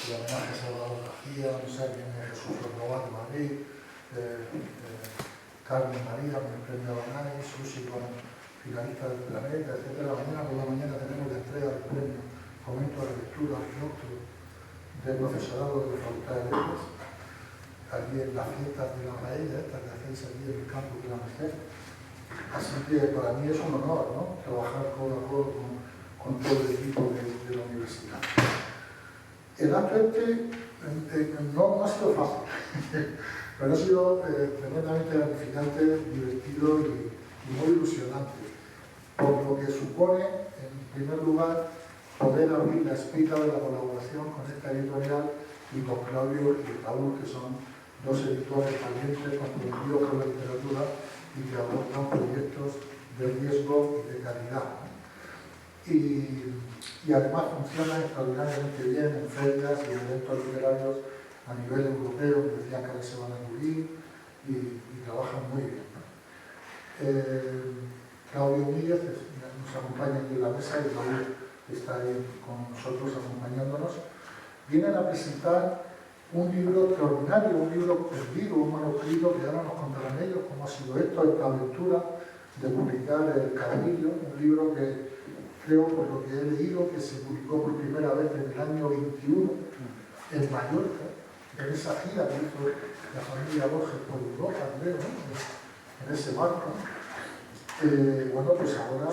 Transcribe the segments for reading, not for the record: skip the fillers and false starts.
el homenaje a Salvador García, no sé, viene Jesús Roldán de Madrid, Carmen María con el premio Banay, Susi con Finalista del Planeta, etc. Mañana por la mañana tenemos la entrega del premio Fomento a la Lectura Arqueólogo del profesorado de la Facultad de Letras, allí en las fiestas de la paella, estas que hacéis allí en el campus de la Merced. Así que para mí es un honor, ¿no?, trabajar codo a codo con todo el equipo de la universidad. El acto no ha sido fácil, pero ha sido tremendamente gratificante, divertido y muy ilusionante, por lo que supone, en primer lugar, poder abrir la espita de la colaboración con esta editorial y con Claudio y Raúl, que son dos editores valientes, comprometidos con la literatura y que abordan proyectos de riesgo y de calidad. Y además funcionan extraordinariamente bien en ferias y eventos literarios a nivel europeo, que decían que ahora se van a cubrir, y trabajan muy bien. Claudio Míguez nos acompaña aquí en la mesa y Raúl está ahí con nosotros acompañándonos. Vienen a presentar un libro extraordinario, un libro perdido, un manuscrito que ahora nos contarán ellos cómo ha sido esta aventura de publicar El Carrillo, un libro que creo, por lo que he leído, que se publicó por primera vez en el año 21 en Mallorca, en esa gira que hizo la familia Borges por Europa, creo, ¿no?, en ese marco. Bueno, pues ahora,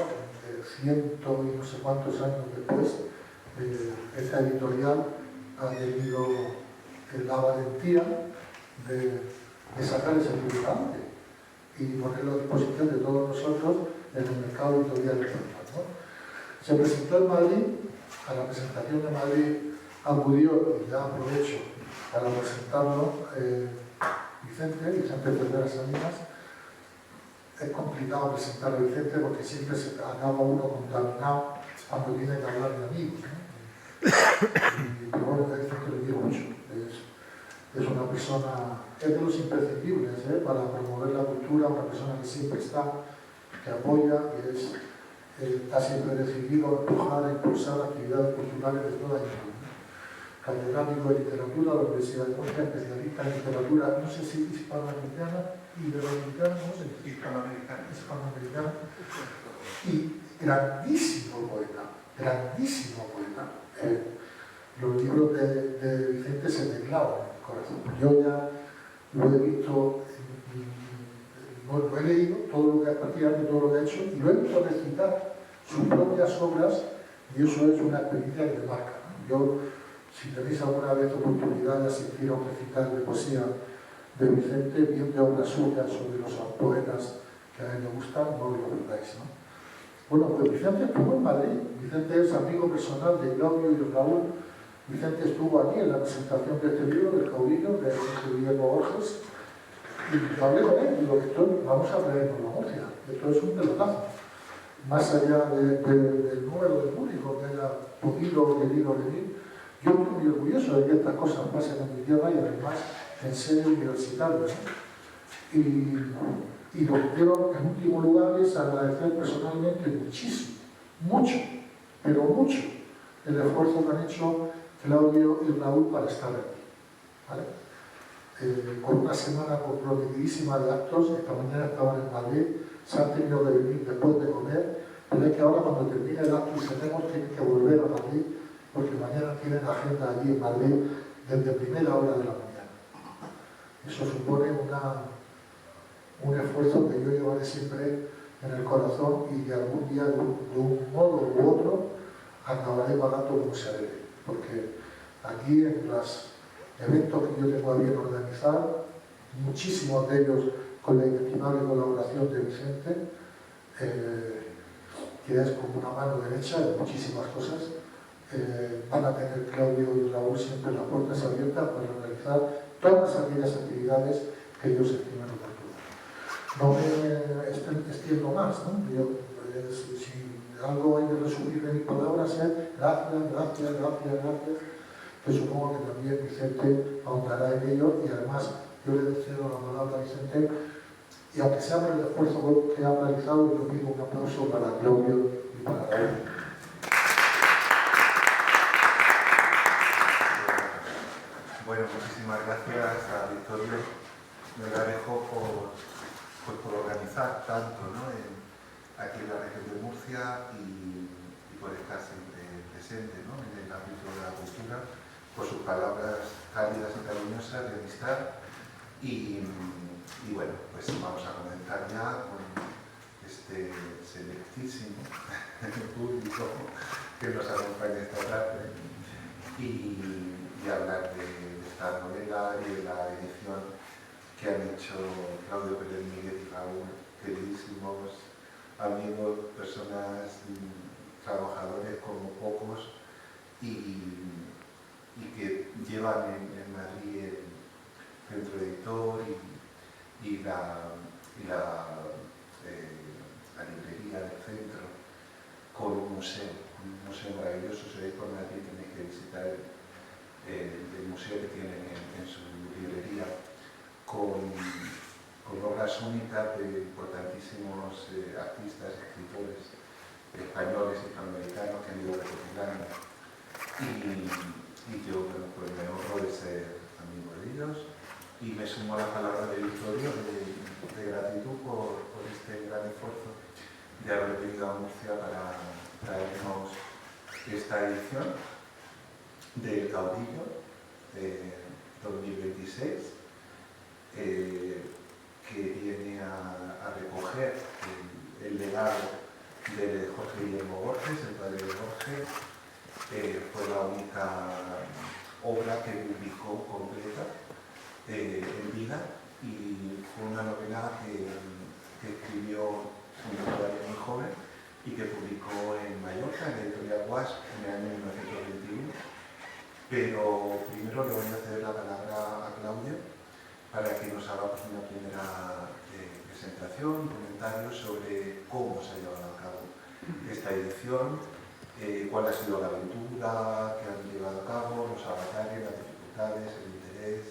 ciento y no sé cuántos años después, esta editorial ha tenido la valentía de sacar ese libro adelante y ponerlo a disposición de todos nosotros en el mercado editorial español, ¿no? Se presentó en Madrid, a la presentación de Madrid acudió, y ya aprovecho para presentarlo, Vicente Cervera Salinas. Es complicado presentar a Vicente porque siempre se acaba uno contaminado cuando tiene que hablar de amigos, ¿no? Pero bueno, a Vicente le quiero mucho. Es una persona, es de los imprescindibles para promover la cultura, una persona que siempre está, que apoya, que está siempre decidido a empujar, a impulsar actividades culturales de toda índole. Catedrático de literatura de la Universidad de Murcia, especialista en literatura, no sé si hispanoamericana, iberoamericana, no sé. Hispanoamericana. Y grandísimo poeta, grandísimo poeta. Los libros de Vicente se me clavan en el corazón. Yo ya lo he visto, lo he leído, todo lo que ha practicado, todo lo que ha hecho, y lo he visto recitar sus propias obras, y eso es una experiencia que me marca. Yo, si tenéis alguna vez oportunidad de asistir a un recital de poesía de Vicente, bien de obras suyas o de los poetas que a él le gustan, no lo perdáis, ¿no? Bueno, pues Vicente estuvo en Madrid. Vicente es amigo personal de Claudio y de Raúl. Vicente estuvo aquí en la presentación de este libro, del Caudillo, de Guillermo Borges, y hablé con él, y digo, vamos a traernos la Murcia, esto es un pelotazo. Más allá del número de público que haya podido o querido venir, yo estoy muy orgulloso de que estas cosas pasen en mi tierra y además en sede universitaria, ¿no? Y lo que quiero en último lugar es agradecer personalmente muchísimo, mucho, pero mucho, el esfuerzo que han hecho Claudio y Raúl para estar aquí, ¿vale? Con una semana comprometidísima de actos, esta mañana estaban en Madrid, se han tenido que venir después de comer, pero es que ahora cuando termine el acto y tenemos que volver a Madrid, porque mañana tienen agenda allí en Madrid desde primera hora de la mañana. Eso supone un esfuerzo que yo llevaré siempre en el corazón y que algún día de un modo u otro acabaré pagando como se debe, porque aquí en los eventos que yo tengo a bien organizar, muchísimos de ellos con la inestimable colaboración de Vicente, que es como una mano derecha de muchísimas cosas, van a tener Claudio y Raúl siempre las puertas abiertas para realizar todas aquellas actividades que ellos estimen oportunas. No me extiendo más, ¿no? Si algo hay que resumir de mis palabras es gracias, que supongo que también Vicente ahondará en ello, y además yo le cedo la palabra a Vicente, y aunque sea por el esfuerzo que ha realizado, yo pido un aplauso para Claudio y para Raúl. Bueno, muchísimas gracias a Victorio Melgarejo por organizar tanto, ¿no?, aquí en la región de Murcia y por estar siempre presente, ¿no?, en el ámbito de la cultura, por sus palabras cálidas y cariñosas de amistad. Y bueno, pues vamos a comenzar ya con este selectísimo público que nos acompaña esta tarde y hablar de esta novela y de la edición que han hecho Claudio Pérez Míguez y Raúl, queridísimos amigos, personas, trabajadores como pocos y que llevan en Madrid el centro editor y la librería del centro con un museo maravilloso. Si vais por Madrid tenéis que visitar el museo que tienen en su librería con obras únicas de importantísimos artistas, escritores españoles y hispanoamericanos que han ido recopilando. Y yo, bueno, pues me honro de ser amigo de ellos y me sumo a la palabra de Victorio de gratitud por este gran esfuerzo de haber venido a Murcia para traernos esta edición del Caudillo 2026, que viene a recoger el legado de Jorge Guillermo Borges, el padre de Borges. Fue la única obra que publicó completa en vida y fue una novela que escribió siendo todavía muy joven y que publicó en Mallorca, en la editorial Guas, en el año 1921. Pero primero le voy a ceder la palabra a Claudio para que nos haga una primera presentación, comentarios sobre cómo se ha llevado a cabo esta edición, cuál ha sido la aventura que han llevado a cabo, los avatares, las dificultades, el interés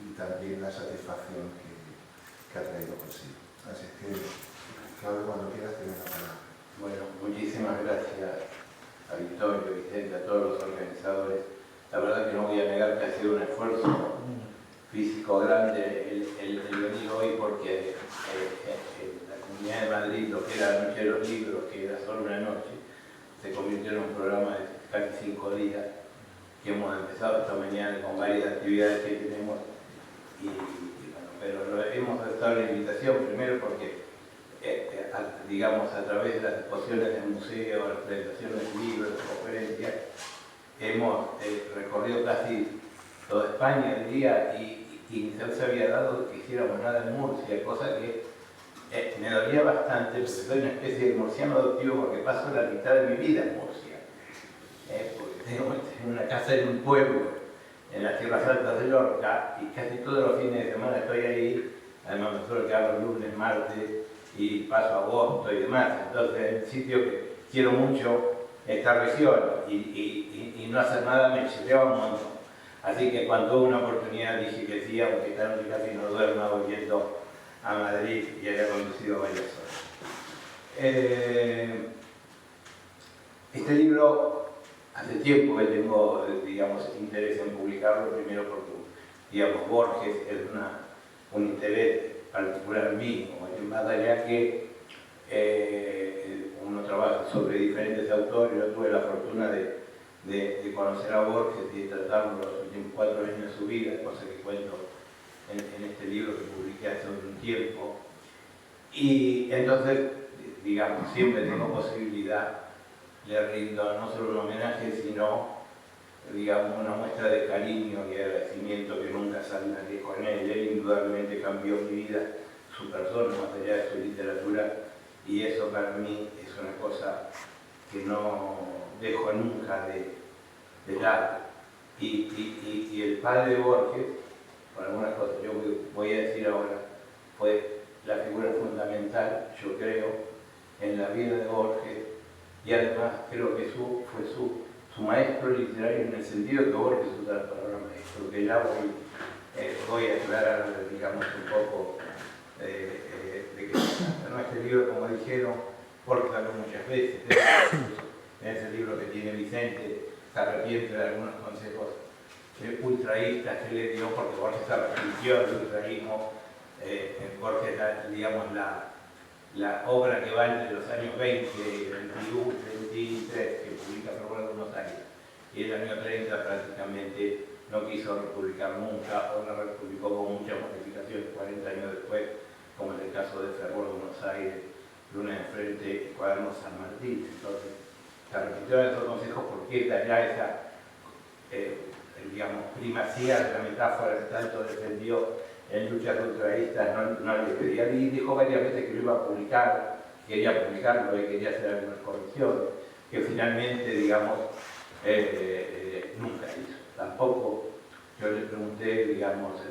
y también la satisfacción que ha traído consigo. Así que, Claudio, cuando quieras, tienes la palabra. Bueno, muchísimas gracias a Victorio, Vicente, a todos los organizadores. La verdad que no voy a negar que ha sido un esfuerzo físico grande el venir hoy, porque en la Comunidad de Madrid, lo que era la Noche de los Libros, que era solo una noche, se convirtió en un programa de casi 5 días, que hemos empezado esta mañana con varias actividades que tenemos. Bueno, pero hemos aceptado la invitación primero porque, digamos, a través de las exposiciones del museo, las presentaciones de libros, las conferencias, hemos recorrido casi toda España, diría, y no se había dado que hiciéramos nada en Murcia, cosa que me dolía bastante, porque soy una especie de murciano adoptivo, porque paso la mitad de mi vida en Murcia, porque tengo una casa en un pueblo, en las tierras altas de Lorca, y casi todos los fines de semana estoy ahí. Además me suelo quedar los lunes, martes, y paso agosto y demás. Entonces es un sitio que quiero mucho, esta región, y no hacer nada me chirreaba un montón. Así que cuando hubo una oportunidad dije que sí, aunque casi no duerma volviendo a Madrid y haya conducido varias horas. Este libro, hace tiempo que tengo, digamos, interés en publicarlo, primero porque, digamos, Borges es un interés particular mío, más allá que uno trabaja sobre diferentes autores. Yo tuve la fortuna de conocer a Borges y de tratarlo los últimos 4 años de su vida, cosa que cuento en este libro que publiqué hace un tiempo. Y entonces, digamos, siempre tengo posibilidad, le rindo no solo un homenaje, sino, digamos, una muestra de cariño y agradecimiento que nunca saldaré con él. Él indudablemente cambió mi vida, su persona, más allá de su literatura, y eso para mí es una cosa que no dejo nunca de lado. Y el padre de Borges, por algunas cosas yo voy a decir ahora, fue la figura fundamental, yo creo, en la vida de Borges, y además creo que fue su maestro literario, en el sentido que Borges usa la palabra maestro, que ya voy a aclarar, digamos, un poco de que en este libro, como dijeron, Borges habló muchas veces, en ese libro que tiene Vicente, se arrepiente de algunos consejos ultraístas que le dio, porque Borges se arrepintió del ultraísmo. Borges, digamos, la obra que va entre los años 20, 21, 23, que publica Fervor de Buenos Aires, y el año 30 prácticamente no quiso republicar nunca, o la republicó con muchas modificaciones 40 años después, como en el caso de Fervor de Buenos Aires, Luna de Frente y Cuadernos San Martín. Entonces, se arrepintió de esos consejos porque ya esa, digamos, primacía de la metáfora que tanto defendió en luchas ultraístas no le pedía, y dijo varias veces que lo iba a publicar, quería publicarlo y quería hacer algunas correcciones, que finalmente, digamos, nunca hizo. Tampoco yo le pregunté, digamos,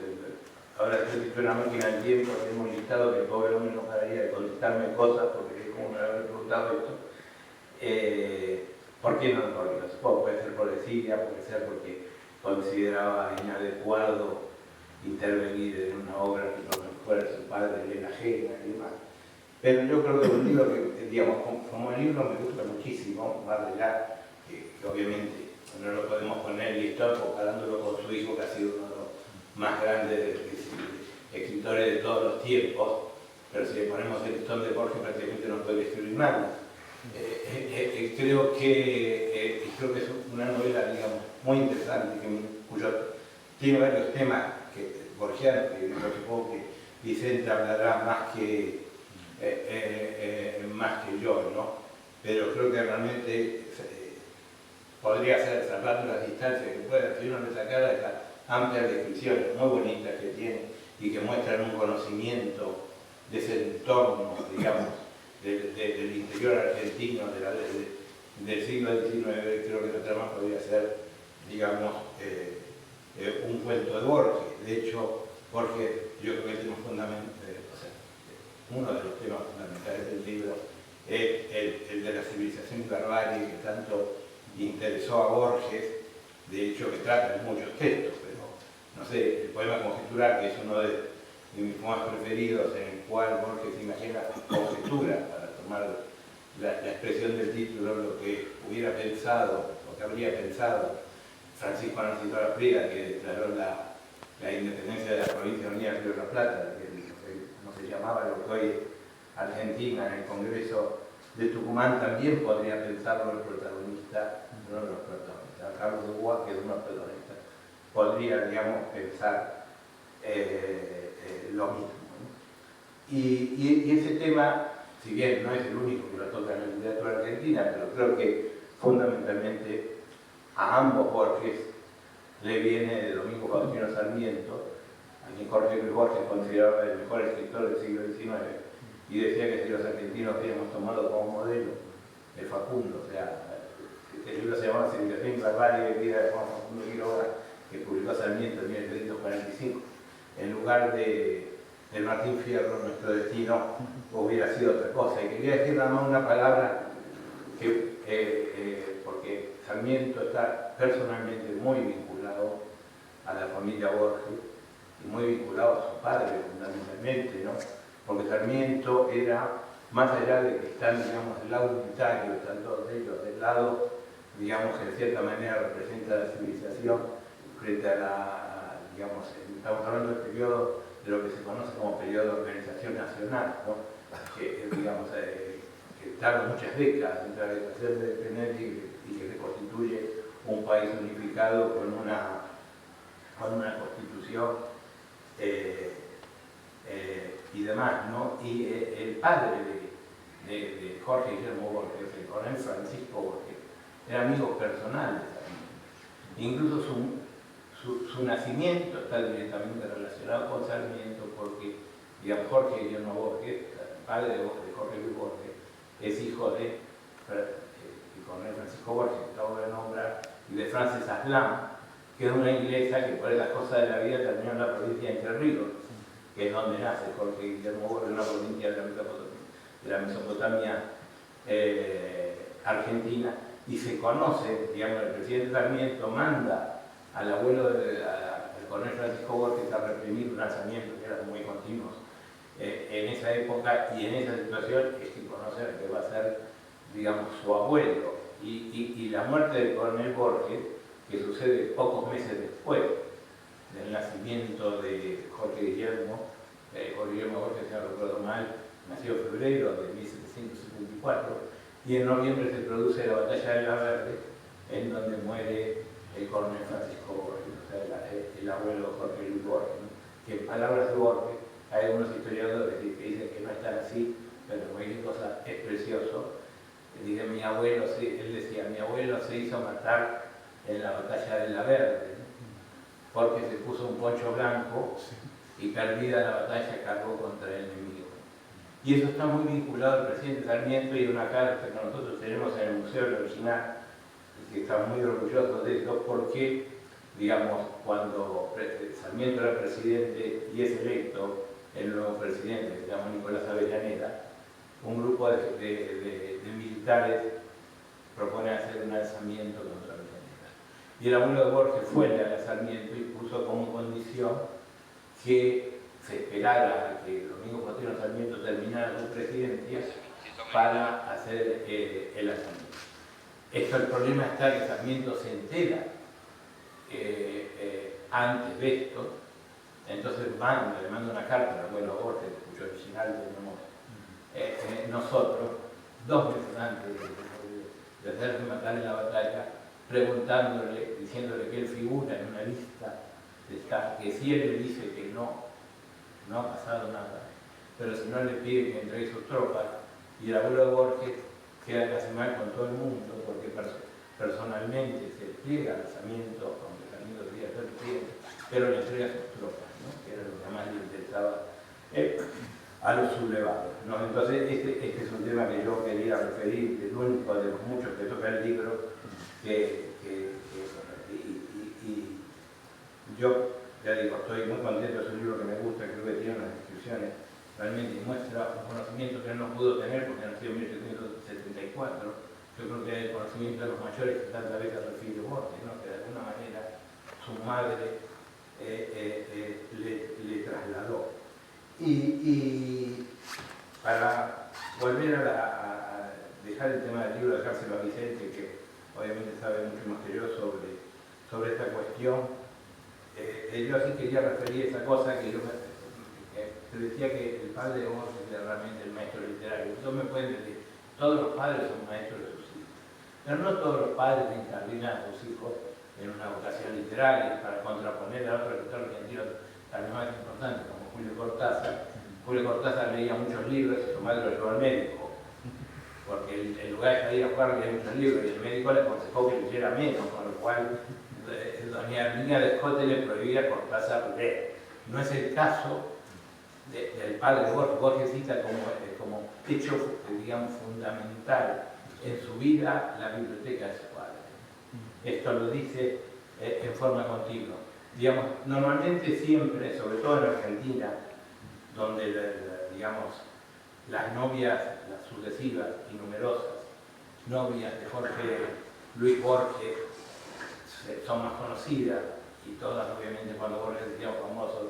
ahora estoy en una máquina del tiempo, tenemos listado que el pobre hombre no pararía de contestarme cosas, porque es como me había preguntado esto. ¿Por qué no? Porque no se puede ser por desidia, puede ser porque consideraba inadecuado intervenir en una obra que por lo mejor fuera su padre, le ajena y demás. Pero yo creo que es un libro que, digamos, como el libro me gusta muchísimo, más allá, que obviamente no lo podemos poner y estoy comparándolo con su hijo, que ha sido uno de los más grandes escritores de todos los tiempos, pero si le ponemos el listón de Borges prácticamente no puede escribir nada. Creo que es una novela, digamos, muy interesante, cuyo tiene varios temas borgianos, que yo supongo que Vicente hablará más que yo, ¿no? Pero creo que realmente podría ser, salvando las distancias que puede, si uno le sacara esas amplias descripciones muy bonitas que tiene y que muestran un conocimiento de ese entorno, digamos, del interior argentino, del siglo XIX, creo que la trama podría ser, digamos, un cuento de Borges. De hecho, Borges, yo creo que el tema uno de los temas fundamentales del libro es el de la civilización y barbarie, que tanto interesó a Borges, de hecho que trata en muchos textos, pero no sé, el poema Conjeturar, que es uno de mis poemas preferidos, en el cual Borges imagina conjetura, para tomar la expresión del título, lo que hubiera pensado, lo que habría pensado Francisco Narciso Laprida, que declaró la independencia de la provincia unida de Río de la Plata, que no se llamaba lo que hoy es Argentina. En el Congreso de Tucumán también podría pensarlo el protagonista, uno de los protagonistas, Carlos de Bois, que es uno de los protagonistas, podría, digamos, pensar lo mismo, ¿no? Y ese tema, si bien no es el único que lo toca en la literatura argentina, pero creo que fundamentalmente a ambos Borges le viene de Domingo Faustino Sarmiento, a quien Jorge Luis Borges consideraba el mejor escritor del siglo XIX, y decía que si los argentinos hubiéramos tomado como modelo el Facundo, o sea, el libro se llama Civilización y Barbarie, vida de Juan Facundo Quiroga, que publicó Sarmiento en 1745, en lugar del Martín Fierro, nuestro destino hubiera sido otra cosa. Y quería decir nada más una palabra que porque Sarmiento está personalmente muy vinculado a la familia Borges y muy vinculado a su padre fundamentalmente, ¿no? Porque Sarmiento era, más allá de que están, digamos, del lado unitario, están todos ellos del lado, digamos, que de cierta manera representa la civilización frente a digamos, estamos hablando del periodo de lo que se conoce como periodo de organización nacional, ¿no? Que digamos, que tarda muchas décadas entre la declaración de independencia y que se constituye un país unificado con una constitución y demás, ¿no? Y el padre de Jorge Guillermo Borges, el coronel Francisco Borges, era amigo personal de Sarmiento. Incluso su nacimiento está directamente relacionado con Sarmiento porque, digamos, Jorge Guillermo Borges, el padre de Jorge Luis Borges, es hijo de coronel Francisco Borges, que acabo de nombrar, y de Frances Aslam, que es una inglesa que por las cosas de la vida terminó en la provincia de Entre Ríos, que es donde nace Jorge Guillermo Borges, una provincia de la Mesopotamia argentina, y se conoce, digamos, el presidente Sarmiento manda al abuelo del coronel Francisco Borges a reprimir un lanzamiento que eran muy continuos en esa época, y en esa situación es que conoce a que va a ser, digamos, su abuelo. Y la muerte del coronel Borges que sucede pocos meses después del nacimiento de Jorge Guillermo Borges, si no recuerdo mal, nació en febrero de 1774, y en noviembre se produce la batalla de La Verde, en donde muere el coronel Francisco Borges, o sea, el abuelo Jorge Luis Borges, ¿no? Que en palabras de Borges, hay algunos historiadores que dicen que no están así, pero cualquier cosa es precioso. Dice, él decía, mi abuelo se hizo matar en la batalla de La Verde, ¿no? Porque se puso un poncho blanco y perdida la batalla cargó contra el enemigo. Y eso está muy vinculado al presidente Sarmiento, y una carta que nosotros tenemos en el Museo del Original, y que estamos muy orgullosos de eso, porque, digamos, cuando Sarmiento era presidente y es electo el nuevo presidente, que se llama Nicolás Avellaneda, un grupo de militares propone hacer un alzamiento contra Avellaneda. Y el abuelo de Borges fue a Sarmiento y puso como condición que se esperara a que el domingo Faustino Sarmiento terminara su presidencia para hacer el alzamiento. El problema está que Sarmiento se entera antes de esto, entonces le manda una carta al abuelo Borges, cuyo original tenemos nosotros, 2 meses antes de hacerse matar en la batalla, preguntándole, diciéndole que él figura en una lista de Estado, que si él le dice que no ha pasado nada, pero si no le pide que entregue sus tropas, y el abuelo de Borges queda casi mal con todo el mundo, porque personalmente se pliega al alzamiento, aunque Sarmiento quería ser presidente, pero le entrega sus tropas, ¿no? Que era lo que más le interesaba a los sublevados, ¿no? Entonces este es un tema que yo quería referir, el único de los muchos que toca el libro, y yo, ya digo, estoy muy contento, es un libro que me gusta, creo que tiene unas descripciones, realmente muestra un conocimiento que él no pudo tener porque nació en 1874. Yo creo que el conocimiento de los mayores que tantas veces refiere Borges, ¿no? Que de alguna manera su madre le trasladó. Y para volver a dejar el tema del libro, dejárselo a Vicente, que obviamente sabe mucho más que yo sobre esta cuestión, yo sí quería referir esa cosa que yo te decía, que el padre de Borges era realmente el maestro literario. Ustedes me pueden decir, todos los padres son maestros de sus hijos, pero no todos los padres encardinan a sus hijos en una vocación literaria para contraponer a otro escritor argentino tal más importante como Julio Cortázar. Julio Cortázar leía muchos libros y su madre lo llevó al médico, porque en lugar de salir a jugar leía muchos libros y el médico le aconsejó que leyera menos, con lo cual doña Herminia de Escote le prohibía a Cortázar leer. No es el caso del padre de Borges. Borges cita como hecho, digamos, fundamental en su vida la biblioteca de su padre. Esto lo dice en forma continua. Digamos, normalmente siempre, sobre todo en Argentina, donde digamos, las novias, las sucesivas y numerosas novias de Jorge Luis Borges son más conocidas, y todas obviamente cuando Borges se hicieron famosos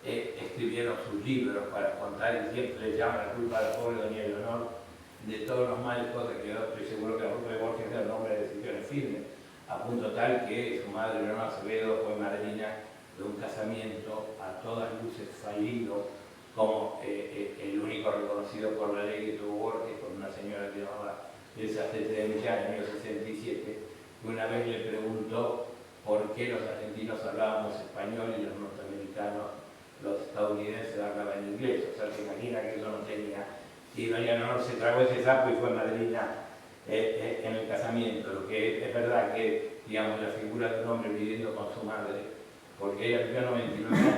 escribieron sus libros para contar, y siempre le llaman la culpa a la pobre doña Leonor de todos los males, cosas que yo estoy seguro que la culpa de Borges era el nombre de decisiones firmes, a punto tal que su madre Leonor Acevedo fue madrina de un casamiento a todas luces fallido, como el único reconocido por la ley que tuvo Borges, con una señora que llamaba Elsa Tete de Millán en 1967, que una vez le preguntó por qué los argentinos hablábamos español y los norteamericanos, los estadounidenses, hablaban inglés. O sea, se imagina que eso no tenía. Y doña Leonor se tragó ese sapo y fue madrina en el casamiento. Lo que es verdad que, digamos, la figura de un hombre viviendo con su madre, porque ella vivió 99 años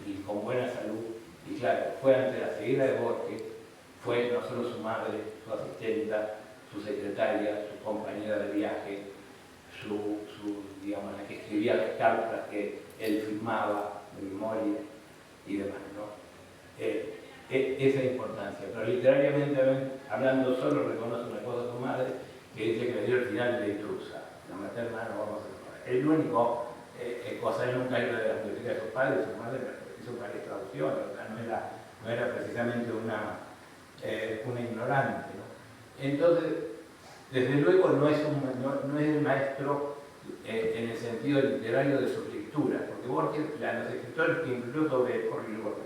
y con buena salud, y claro, fue ante la ceguera de Borges, fue no solo su madre, su asistenta, su secretaria, su compañera de viaje, digamos, la que escribía las cartas que él firmaba de memoria y demás, ¿no? Esa importancia. Pero literariamente hablando, solo reconoce una cosa a su madre, que dice que le dio el final de la intrusa. La materna no vamos a hacer. El único cosa, él nunca iba de la biblioteca de sus padres, su madre hizo varias traducciones, o sea, no era precisamente una ignorante, ¿no? Entonces, desde luego no es el maestro en el sentido literario de sus lecturas, porque Borges, los escritores que incluyó sobre Jorge Borges,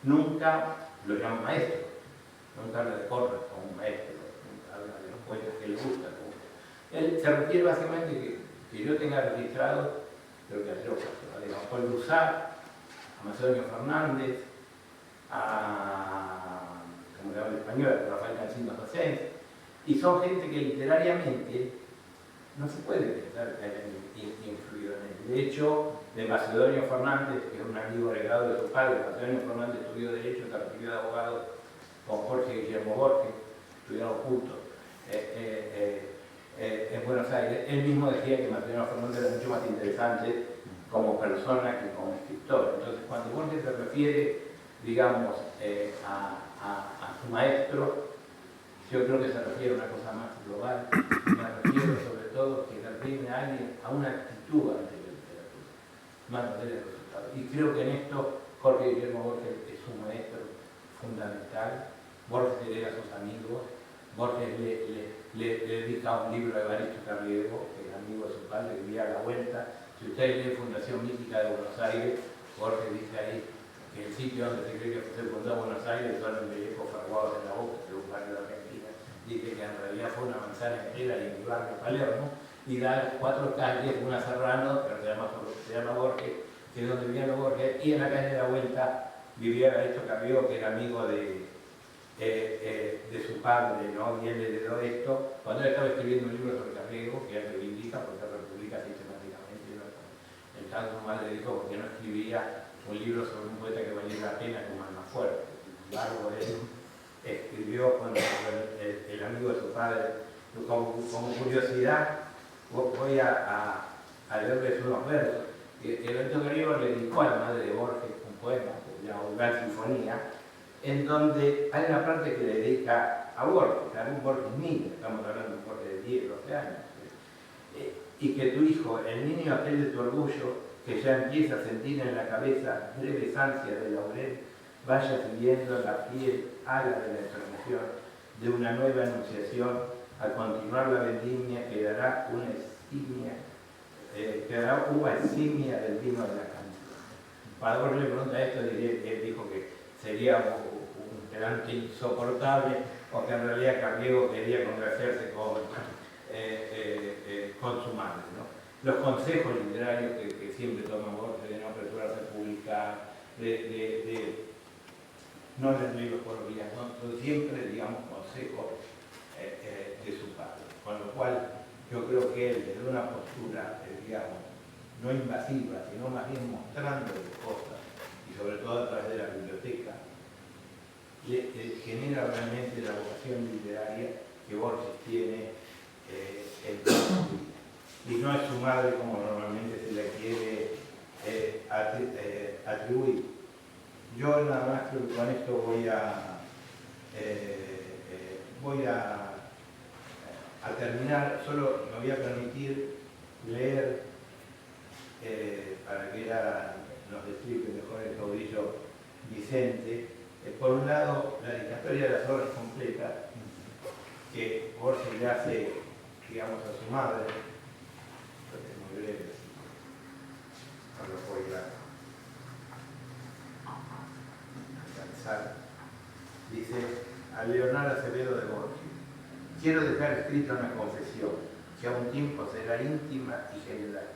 nunca lo llaman maestro, nunca habla de Borges como un maestro, nunca habla de los poetas que le gustan. Él se refiere básicamente que yo tenga registrado, creo que a Paul Lusat, a Macedonio Fernández, a, como le habla en español, a Rafael Cancino José, y son gente que literariamente no se puede pensar que hayan influido en él. De hecho, de Macedonio Fernández, que es un amigo regado de su padre, Macedonio Fernández estudió Derecho, se recibió de abogado con Jorge Guillermo Borges, estudiaron juntos en Buenos Aires. Él mismo decía que Macedonio Fernández era mucho más interesante como persona que como escritor. Entonces, cuando Borges se refiere, digamos, a su maestro, yo creo que se refiere a una cosa más global. Me refiero sobre todo que refiere a alguien a una actitud ante la literatura, más allá del resultado. Y creo que en esto Jorge Guillermo Borges es un maestro fundamental. Borges le lee a sus amigos, Borges le dedica un libro a Evaristo Carriego, que es amigo de su padre, que vivía a la vuelta. Si ustedes leen Fundación Mítica de Buenos Aires, Borges dice ahí que el sitio donde se cree que se fundó Buenos Aires son los embellejos fraguados en la boca, que es un barrio de Argentina. Dice que en realidad fue una manzana entera y en mi barrio Palermo, y da 4 calles, una Serrano, pero se llama Borges, que es donde vivían los Borges, y en la calle de la Vuelta vivía Evaristo Carriego, que era amigo de su padre, ¿no? Y él le heredó esto cuando él estaba escribiendo un libro sobre Carriego, que él reivindica porque él republica sistemáticamente, ¿no? El caso su madre dijo porque no escribía un libro sobre un poeta que valiera la pena como Almafuerte. Sin embargo, él escribió con el amigo de su padre. Como curiosidad, voy a leerles unos versos. Evaristo Carriego le dedicó a la madre de Borges un poema, que se llama Vulgar Sinfonía, en donde hay una parte que le dedica a Borges, a un Borges niño, estamos hablando de un Borges de 10, 12 años, y que tu hijo, el niño aquel de tu orgullo, que ya empieza a sentir en la cabeza breves ansias de laurel, vaya siguiendo la fiel ala de la ensoñación de una nueva anunciación, al continuar la vendimia quedará una eximia, quedará uva eximia del vino de la canción. Para Borges le pregunta esto, él dijo que sería un pedante insoportable, o que en realidad Carriego quería congraciarse con su madre, ¿no? Los consejos literarios que siempre toma Borges de no apresurarse a publicar, de no leer libros por días, ¿no? Pero siempre, digamos, consejos de su padre. Con lo cual, yo creo que él, desde una postura, digamos, no invasiva, sino más bien mostrando cosas, y sobre todo a través de la biblioteca, genera realmente la vocación literaria que Borges tiene en toda su vida. Y no es su madre como normalmente se le quiere atribuir. Yo nada más creo que con esto voy a terminar. Solo me voy a permitir leer, para que ella nos explique mejor el caudillo Vicente. Por un lado, la dedicatoria de las obras completas que Borges le hace, digamos, a su madre, es muy breve, no lo voy a alcanzar. Dice a Leonardo Acevedo de Borges: quiero dejar escrita una confesión que a un tiempo será íntima y general,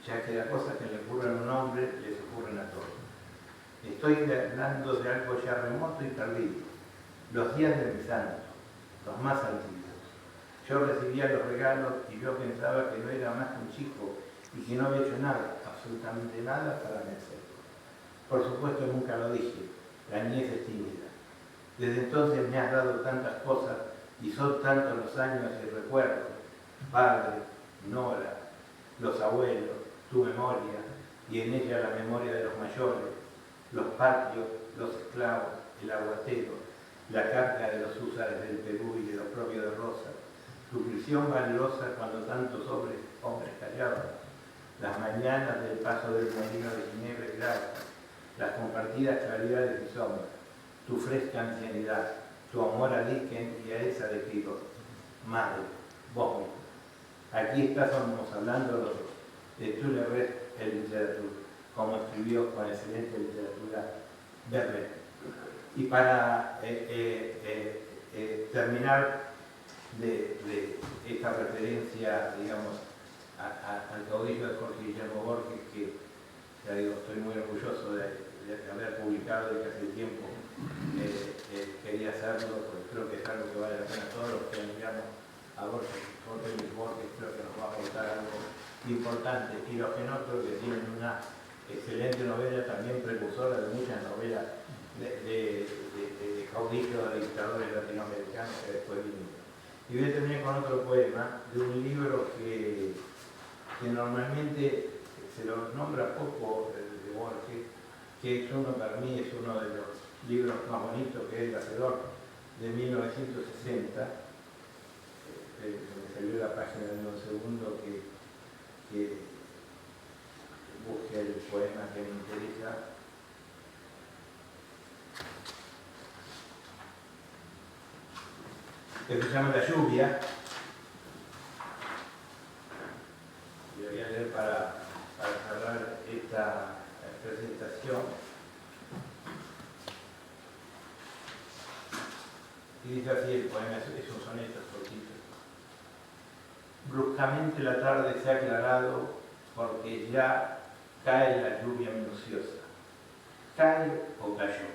ya que las cosas que le ocurren a un hombre les ocurren a todos. Estoy hablando de algo ya remoto y perdido, los días de mis santos, los más antiguos. Yo recibía los regalos y yo pensaba que no era más que un chico y que no había hecho nada, absolutamente nada para merecerlo. Por supuesto nunca lo dije, la niñez es tímida. Desde entonces me has dado tantas cosas y son tantos los años y recuerdos, padre, Nora, los abuelos, tu memoria y en ella la memoria de los mayores, los patios, los esclavos, el aguatero, la carga de los húsares del Perú y de lo propio de Rosa, tu prisión valerosa cuando tantos hombres callaban, las mañanas del paso del molino de Ginebra y Grau, las compartidas claridades y sombras, tu fresca ancianidad, tu amor a Dickens y a esa de Quiroz. Madre, vos mismo. Aquí estamos hablando de Tullerres en literatura, como escribió con excelente literatura Berber. Y para terminar de esta referencia, digamos, al caudillo de Jorge Guillermo Borges, que ya digo, estoy muy orgulloso de haber publicado y que hace tiempo quería hacerlo, porque creo que es algo que vale la pena. Todos los que enviamos a Borges creo que nos va a aportar algo importante, y los que no, creo que tienen una excelente novela, también precursora de muchas novelas de caudillos, de dictadores latinoamericanos que después vinieron. Y voy a terminar con otro poema de un libro que normalmente se lo nombra poco, de Borges, que es para mí es uno de los libros más bonitos, que es El Hacedor, de 1960. Me salió la página de un segundo que busque el poema que me interesa. Que se llama La Lluvia. Y lo voy a leer para cerrar esta presentación. Y dice así el poema, es un soneto cortito. Bruscamente la tarde se ha aclarado porque ya cae la lluvia minuciosa. ¿Cae o cayó?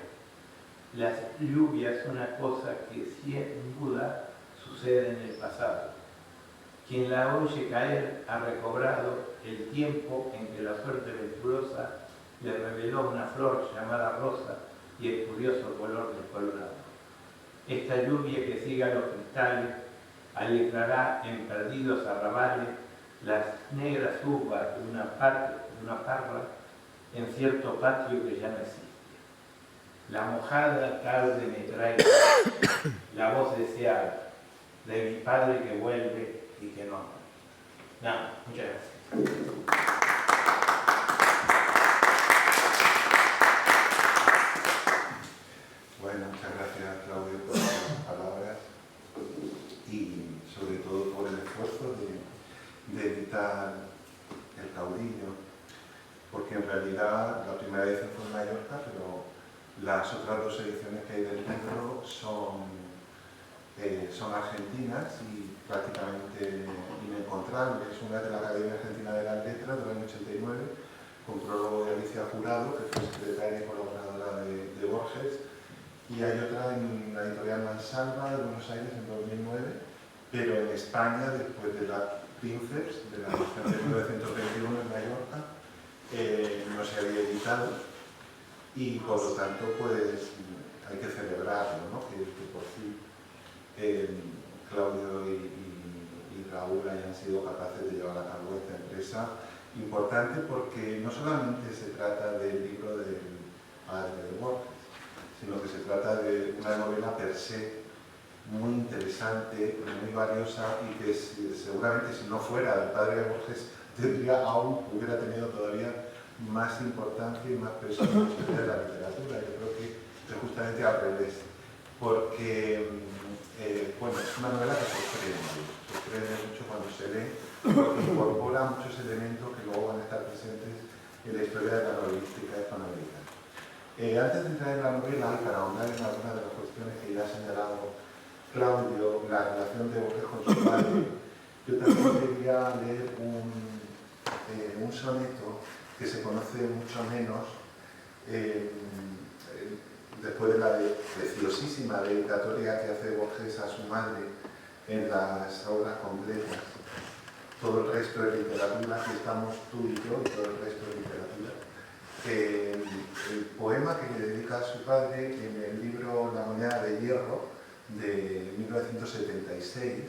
La lluvia es una cosa que sin duda sucede en el pasado. Quien la oye caer ha recobrado el tiempo en que la suerte venturosa le reveló una flor llamada rosa y el curioso color del colorado. Esta lluvia que siga los cristales alegrará en perdidos arrabales las negras uvas de una parra en cierto patio que ya no existe. La mojada tarde me trae la voz deseada de mi padre que vuelve y que no ama. Nada, muchas gracias. Bueno, muchas gracias, Claudio, por las palabras y sobre todo por el esfuerzo de editar El Caudillo, porque en realidad la primera edición fue en Mallorca, pero las otras dos ediciones que hay del libro son argentinas y prácticamente inencontrables. Una es de la Academia Argentina de las Letras del año 89, con prólogo de Alicia Jurado, que fue secretaria y colaboradora de Borges, y hay otra en la editorial Mansalva de Buenos Aires en 2009, pero en España, después de la Princeps, de la edición de 1921 en Mallorca, no se había editado, y por lo tanto pues hay que celebrarlo, ¿no? que por fin Claudio y Raúl hayan sido capaces de llevar a cabo esta empresa importante, porque no solamente se trata del libro del padre de Borges, sino que se trata de una novela per se muy interesante, muy valiosa, y que seguramente si no fuera del padre de Borges hubiera tenido todavía más importancia y más peso en la historia de la literatura. Yo creo que es justamente al revés, porque bueno, es una novela que sorprende mucho cuando se lee, porque incorpora muchos elementos que luego van a estar presentes en la historia de la novelística hispanoamericana. Antes de entrar en la novela, y para ahondar en algunas de las cuestiones que ya ha señalado Claudio, la relación de Borges con su padre, yo también quería leer un soneto que se conoce mucho menos, después de la preciosísima dedicatoria que hace Borges a su madre en las obras completas. Todo el resto de literatura, aquí estamos tú y yo, y todo el resto de literatura. El poema que le dedica a su padre en el libro La moneda de hierro de 1976,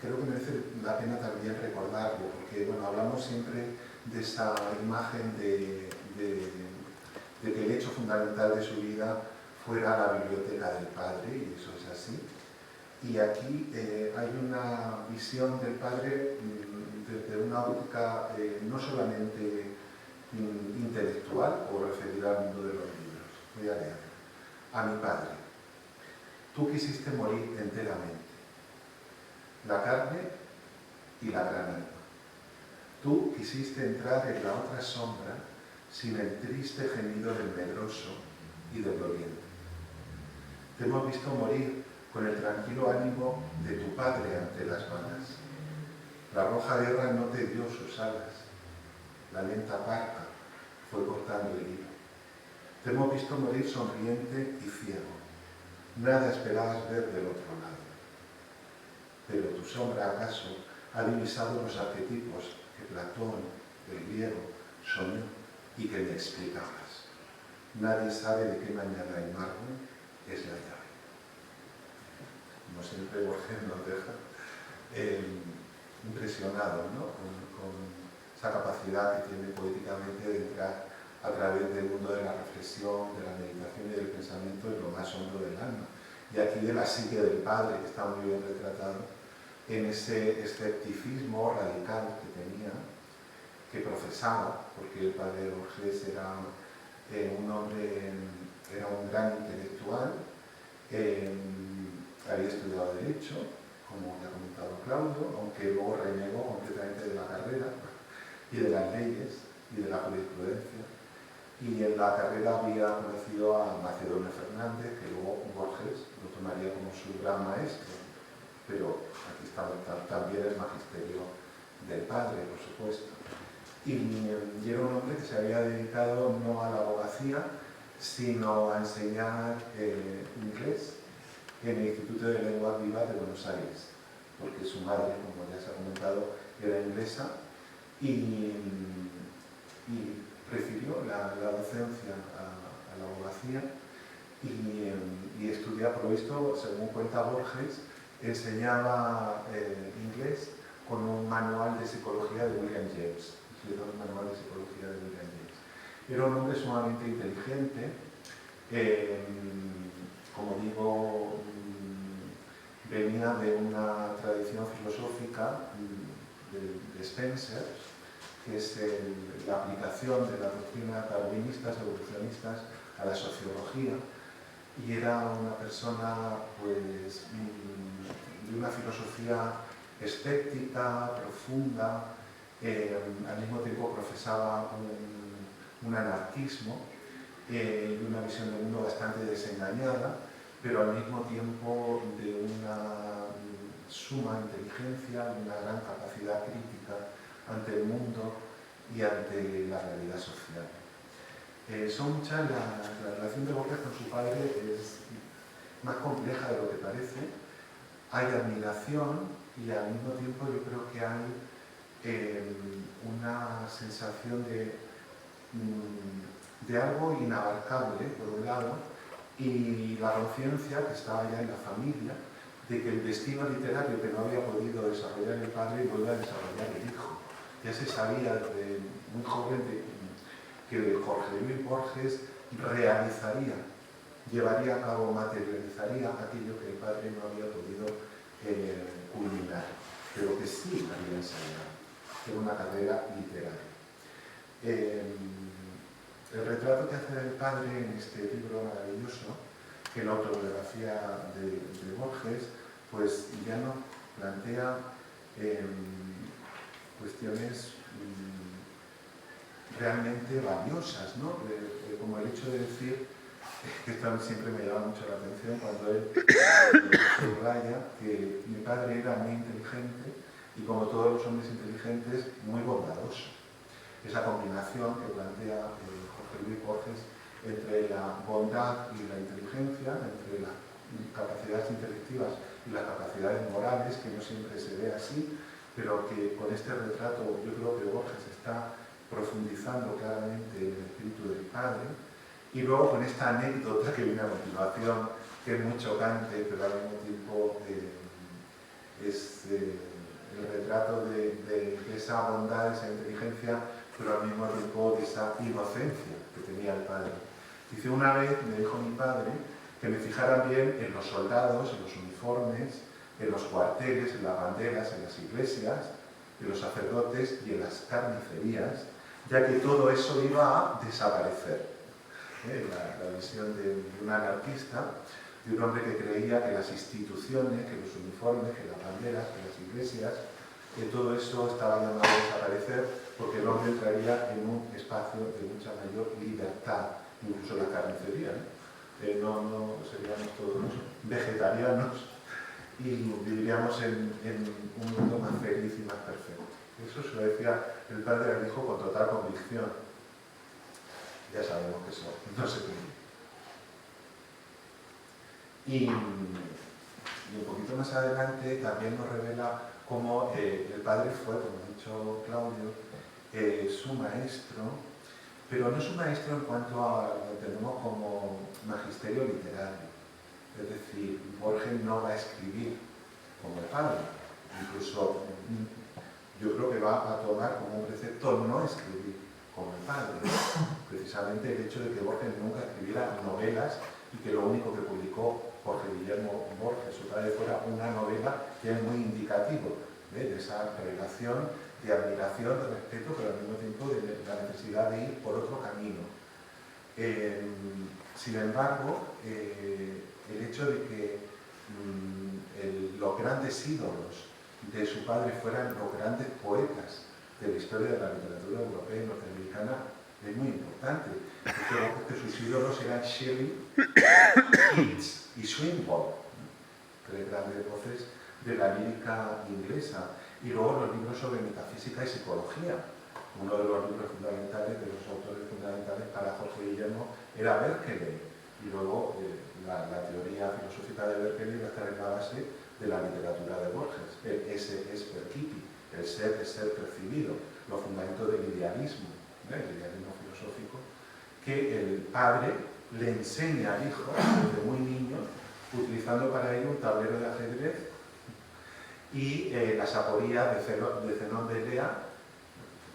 creo que merece la pena también recordarlo, porque bueno, hablamos siempre de esa imagen de que el hecho fundamental de su vida fuera la biblioteca del padre, y eso es así. Y aquí hay una visión del padre desde una óptica no solamente intelectual o referida al mundo de los libros. Voy a leer. A mi padre. Tú quisiste morir enteramente. la carne y la gran alma. Tú quisiste entrar en la otra sombra sin el triste gemido del medroso y del doliente. Te hemos visto morir con el tranquilo ánimo de tu padre ante las balas. La roja guerra no te dio sus alas, la lenta parca fue cortando el hilo. Te hemos visto morir sonriente y ciego. Nada esperabas ver del otro lado. Pero tu sombra acaso ha divisado los arquetipos que Platón, el griego, soñó y que le explicabas. Nadie sabe de qué mañana el mármol es la llave. Como siempre Borges nos deja impresionados, ¿no? con esa capacidad que tiene poéticamente de entrar a través del mundo de la reflexión, de la meditación y del pensamiento en lo más hondo del alma. Y aquí de la psique del padre, que está muy bien retratado, en ese escepticismo radical que tenía, que profesaba, porque el padre Borges era un hombre, era un gran intelectual, había estudiado Derecho, como ya ha comentado Claudio, aunque luego renegó completamente de la carrera y de las leyes y de la jurisprudencia. Y en la carrera había conocido a Macedonio Fernández, que luego Borges lo tomaría como su gran maestro, pero aquí está también el magisterio del padre, por supuesto. Y era un hombre que se había dedicado no a la abogacía, sino a enseñar inglés en el Instituto de Lenguas Vivas de Buenos Aires, porque su madre, como ya se ha comentado, era inglesa y prefirió la docencia a la abogacía y estudia, por lo visto, según cuenta Borges, enseñaba inglés con un manual de psicología de William James. Un manual de psicología de William James. Era un hombre sumamente inteligente, como digo, venía de una tradición filosófica de Spencer, que es la aplicación de las doctrinas darwinistas, evolucionistas, a la sociología, y era una persona pues, de una filosofía escéptica, profunda, al mismo tiempo profesaba un anarquismo y una visión del mundo bastante desengañada, pero al mismo tiempo de una suma inteligencia, de una gran capacidad crítica ante el mundo y ante la realidad social. Son muchas, la relación de Borges con su padre es más compleja de lo que parece. Hay admiración y al mismo tiempo yo creo que hay una sensación de algo inabarcable, por un lado, y la conciencia que estaba ya en la familia de que el destino literario que no había podido desarrollar el padre vuelve a desarrollar el hijo. Ya se sabía desde muy joven que Jorge Luis Borges realizaría, llevaría a cabo, materializaría aquello que el padre no había podido culminar, pero que sí había ensayado, que era una carrera literaria. El retrato que hace del padre en este libro maravilloso, que es la autobiografía de Borges, pues ya nos plantea cuestiones realmente valiosas, ¿no? Como el hecho de decir, que esto siempre me llama mucho la atención cuando él subraya que mi padre era muy inteligente y, como todos los hombres inteligentes, muy bondadoso. Esa combinación que plantea Jorge Luis Borges entre la bondad y la inteligencia, entre las capacidades intelectivas y las capacidades morales, que no siempre se ve así, pero que con este retrato yo creo que Borges está profundizando claramente en el espíritu del padre, y luego con esta anécdota que viene a continuación, que es muy chocante, pero al mismo tiempo es el retrato de esa bondad, de esa inteligencia, pero al mismo tiempo de esa inocencia que tenía el padre. Dice, una vez me dijo mi padre que me fijara bien en los soldados, en los uniformes, en los cuarteles, en las banderas, en las iglesias, en los sacerdotes y en las carnicerías, ya que todo eso iba a desaparecer. La visión de un anarquista. de un hombre que creía que las instituciones, que los uniformes, que las banderas, que las iglesias, que todo eso estaba llamado a desaparecer porque el hombre entraría en un espacio de mucha mayor libertad, incluso la carnicería, ¿no? No seríamos todos vegetarianos y viviríamos en un mundo más feliz y más perfecto. Eso se lo decía el padre al hijo con total convicción. Ya sabemos que eso no se cumple. Y un poquito más adelante también nos revela cómo el padre fue, como ha dicho Claudio, su maestro, pero no su maestro en cuanto a lo entendemos como magisterio literario. Es decir, Borges no va a escribir como el padre, incluso yo creo que va a tomar como un precepto no escribir como el padre. Precisamente el hecho de que Borges nunca escribiera novelas y que lo único que publicó Jorge Guillermo Borges, su padre, fuera una novela, que es muy indicativo de esa relación de admiración, de respeto, pero al mismo tiempo de la necesidad de ir por otro camino. Sin embargo, el hecho de que los grandes ídolos de su padre fueran los grandes poetas de la historia de la literatura europea y norteamericana es muy importante, porque sus ídolos eran Shelley, Keats y Swinburne, tres grandes voces de la lírica inglesa, y luego los libros sobre metafísica y psicología. Uno de los libros fundamentales, de los autores fundamentales para Jorge Guillermo, era Berkeley, y luego la teoría filosófica de Berkeley va a estar en la base de la literatura de Borges. El esse es percipi, el ser es ser percibido, los fundamentos del idealismo, el idealismo filosófico, que el padre le enseña al hijo desde muy niño, utilizando para ello un tablero de ajedrez y las aporías de Zenón de Elea,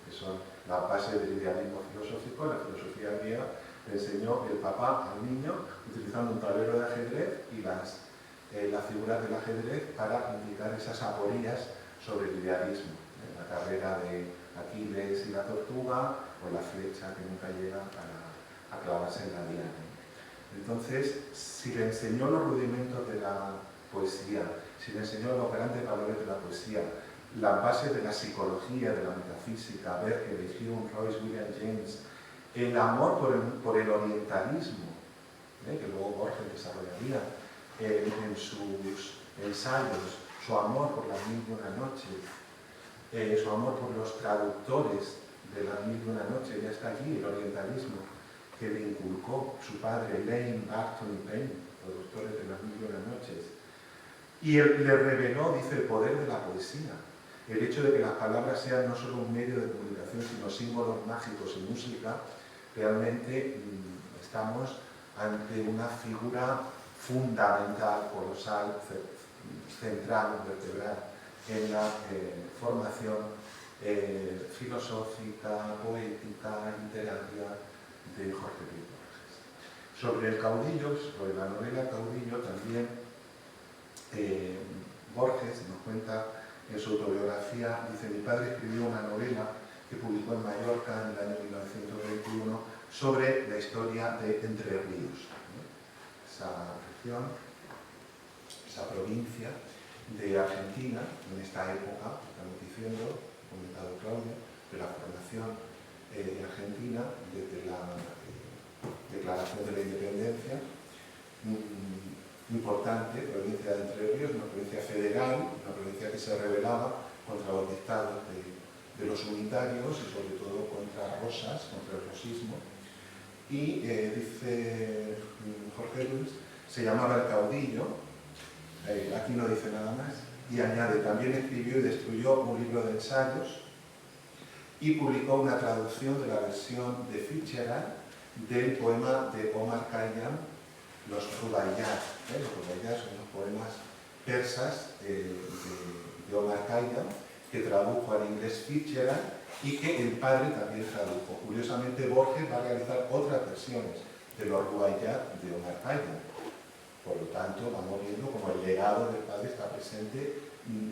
que son las bases del idealismo filosófico, la filosofía griega. Le enseñó el papá al niño utilizando un tablero de ajedrez y las figuras del ajedrez para indicar esas aporías sobre el idealismo. La carrera de Aquiles y la tortuga, o la flecha que nunca llega a clavarse en la diana. Entonces, si le enseñó los rudimentos de la poesía, si le enseñó los grandes valores de la poesía, las bases de la psicología, de la metafísica, Berkeley, Hume, Royce, William James, el amor por el orientalismo, que luego Borges desarrollaría en sus ensayos, su amor por las mil y una noches, su amor por los traductores de las mil y una noches, ya está aquí el orientalismo que le inculcó su padre, Lane, Barton y Payne, traductores de las mil y una noches. Y él le reveló, dice, el poder de la poesía, el hecho de que las palabras sean no solo un medio de comunicación, sino símbolos mágicos y música. Realmente estamos ante una figura fundamental, colosal, central, vertebral en la formación filosófica, poética, literaria de Jorge Luis Borges. Sobre el caudillo, sobre la novela Caudillo, también Borges nos cuenta en su autobiografía, dice: mi padre escribió una novela que publicó en Mallorca en el año 1921 sobre la historia de Entre Ríos, esa región, esa provincia de Argentina, en esta época, estamos diciendo, comentado Claudio, de la formación argentina desde la declaración de la independencia, importante, provincia de Entre Ríos, una provincia federal, una provincia que se rebelaba contra los dictados de los unitarios y sobre todo contra Rosas, contra el rosismo. Y dice Jorge Luis, se llamaba El Caudillo, aquí no dice nada más, y añade, también escribió y destruyó un libro de ensayos y publicó una traducción de la versión de Fitzgerald del poema de Omar Khayyam, Los Rubaiyat. Los Rubaiyat son los poemas persas de Omar Khayyam, que tradujo al inglés Fitzgerald y que el padre también tradujo. Curiosamente, Borges va a realizar otras versiones de los Rubaiyat de Omar Khayyam. Por lo tanto, vamos viendo como el legado del padre está presente,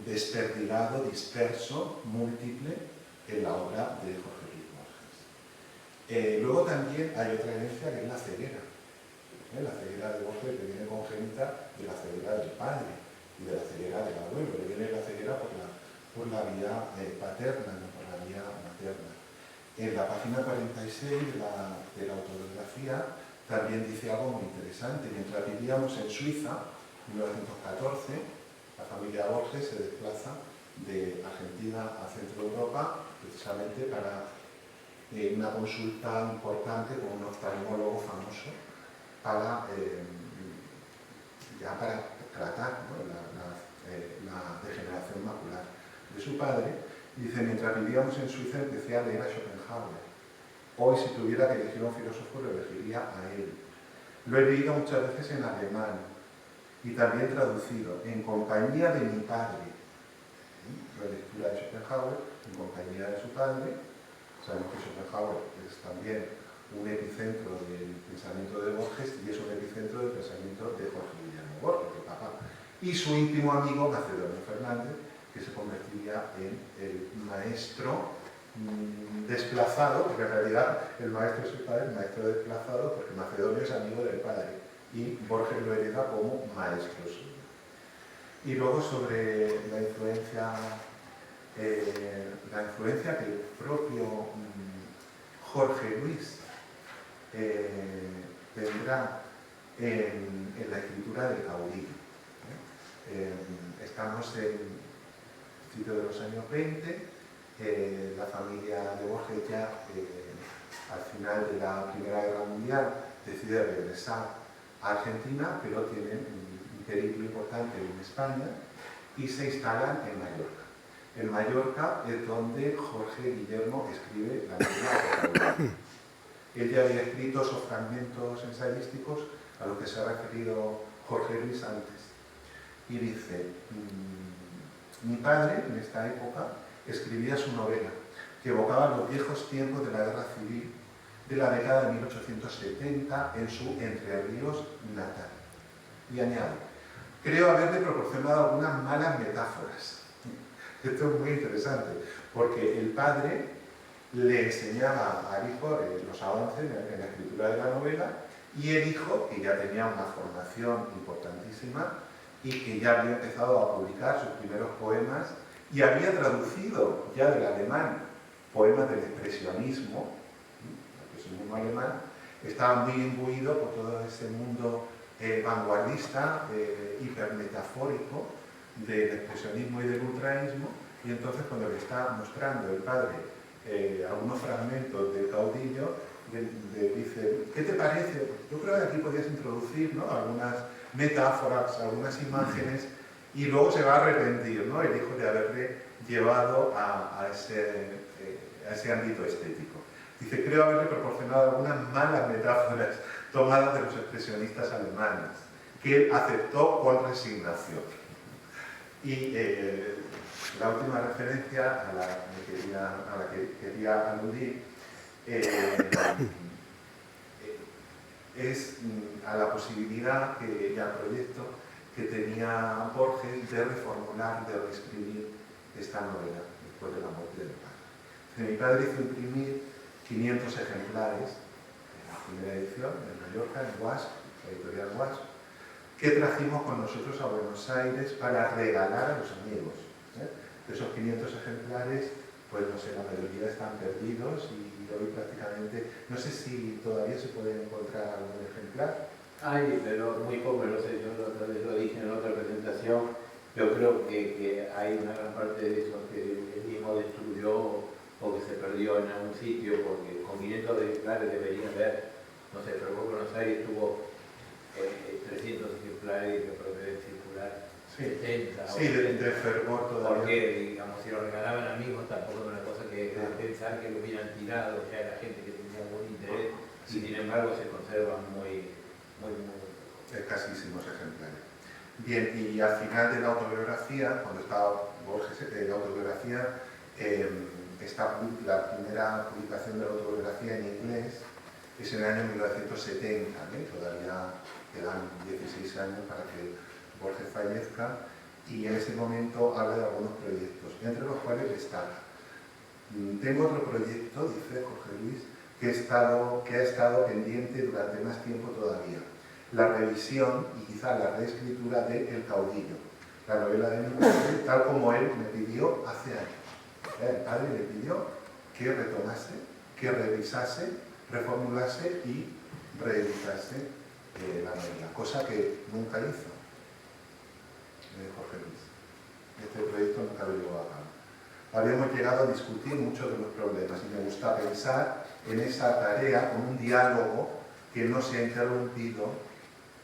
desperdigado, disperso, múltiple en la obra de Jorge Luis Borges. Luego también hay otra herencia que es la ceguera. La ceguera de Borges le viene congénita de la ceguera del padre y de la ceguera del abuelo, le viene la ceguera por la vía paterna, no por la vía materna. En la página 46 de la autobiografía también dice algo muy interesante. Mientras vivíamos en Suiza, en 1914, la familia Borges se desplaza de Argentina a Centro Europa precisamente para una consulta importante con un oftalmólogo famoso para tratar, ¿no?, la degeneración macular de su padre. Dice, mientras vivíamos en Suiza empecé a leer a Schopenhauer. Hoy, si tuviera que elegir a un filósofo, lo elegiría a él. Lo he leído muchas veces en alemán y también traducido, en compañía de mi padre. La lectura de Schopenhauer en compañía de su padre. Sabemos que Schopenhauer es también un epicentro del pensamiento de Borges y es un epicentro del pensamiento de Jorge Guillermo Borges, el papá. Y su íntimo amigo, Macedonio Fernández, que se convertiría en el maestro desplazado, porque en realidad el maestro es el padre, el maestro desplazado, porque Macedonio es amigo del padre y Borges lo hereda como maestro suyo. Y luego sobre la influencia que el propio Jorge Luis tendrá en la escritura del caudillo. Estamos en principio de los años 20, la familia de Borges ya al final de la Primera Guerra Mundial decide regresar a Argentina, pero tienen un periplo importante en España y se instalan en Mallorca. En Mallorca es donde Jorge Guillermo escribe la novela. Él ya había escrito esos fragmentos ensayísticos a los que se ha referido Jorge Luis antes. Y dice, mi padre en esta época escribía su novela, que evocaba los viejos tiempos de la guerra civil de la década de 1870 en su Entre Ríos natal. Y añade, creo haberle proporcionado algunas malas metáforas. Esto es muy interesante, porque el padre le enseñaba al hijo los avances en la escritura de la novela y el hijo, que ya tenía una formación importantísima y que ya había empezado a publicar sus primeros poemas y había traducido ya del alemán poemas del expresionismo alemán, estaba muy imbuido por todo ese mundo vanguardista, hipermetafórico del expresionismo y del ultraísmo, y entonces cuando le está mostrando el padre algunos fragmentos del caudillo, le dice, ¿qué te parece? Yo creo que aquí podías introducir, ¿no?, algunas metáforas, algunas imágenes, y luego se va a arrepentir, ¿no?, el hijo de haberle llevado a ese ámbito estético. Dice, creo haberle proporcionado algunas malas metáforas tomadas de los expresionistas alemanes, que él aceptó con resignación. Y la última referencia a la que quería aludir es a la posibilidad y al proyecto que tenía Borges de reformular, de reescribir esta novela después de la muerte del padre. Mi padre hizo imprimir 500 ejemplares en la primera edición en Mallorca, en Guasc, la editorial Guasc, que trajimos con nosotros a Buenos Aires para regalar a los amigos. De esos 500 ejemplares, pues no sé, la mayoría están perdidos y hoy prácticamente, no sé si todavía se puede encontrar algún ejemplar. Ay, pero muy poco, no sé, yo otra vez lo dije en otra presentación, yo creo que hay una gran parte de eso que él mismo destruyó o que se perdió en algún sitio, porque con 500 ejemplares debería haber, no sé, pero Buenos Aires tuvo 300 ejemplares de propiedad circular, sí, 70. Sí, de fervor todavía. Porque, digamos, si lo regalaban amigos, tampoco era una cosa que pensar que lo hubieran tirado, ya era gente que tenía algún interés, y sin embargo se conservan muy escasísimos ejemplares. Bien, y al final de la autobiografía, cuando estaba Borges en la autobiografía, está la primera publicación de la autobiografía en inglés, es en el año 1970, todavía quedan 16 años para que Borges fallezca, y en ese momento habla de algunos proyectos, entre los cuales destaca. Tengo otro proyecto, dice Jorge Luis, que ha estado pendiente durante más tiempo todavía. la revisión y quizá la reescritura de El caudillo, la novela de mi padre, tal como él me pidió hace años. El padre le pidió que retomase, que revisase, reformulase y reeditase la novela, cosa que nunca hizo Jorge Luis. Este proyecto nunca lo llevó a cabo. Habíamos llegado a discutir muchos de los problemas y me gusta pensar en esa tarea con un diálogo que no se ha interrumpido,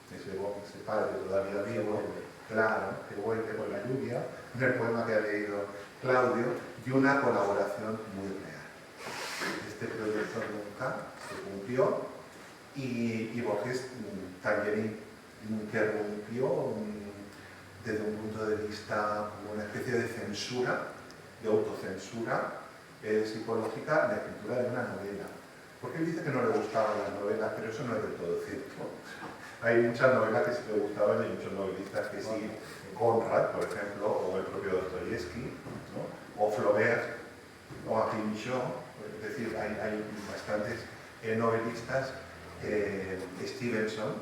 ese padre todavía vivo, claro, que vuelve con la lluvia, del poema que ha leído Claudio, y una colaboración muy real. Este proyecto nunca se cumplió y Borges también interrumpió desde un punto de vista como una especie de censura, de autocensura psicológica, la escritura de una novela. Porque él dice que no le gustaban las novelas, pero eso no es del todo cierto. Hay muchas novelas que sí le gustaban y hay muchos novelistas que sí. Conrad, por ejemplo, o el propio Dostoyevsky, ¿no? O Flaubert, o Henri Michaud, es decir, hay bastantes novelistas, Stevenson,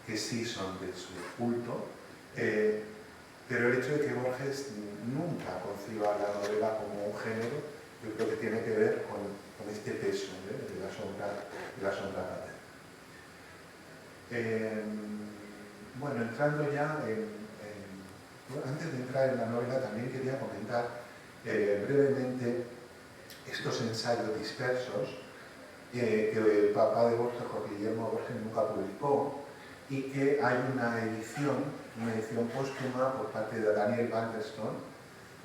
que sí son de su culto, pero el hecho de que Borges nunca conciba la novela como un género, yo creo que tiene que ver con este peso de la sombra paterna. Bueno, entrando ya antes de entrar en la novela también quería comentar brevemente estos ensayos dispersos que el papá de Borges, Jorge Guillermo Borges, nunca publicó y que hay una edición póstuma por parte de Daniel Vanderstone,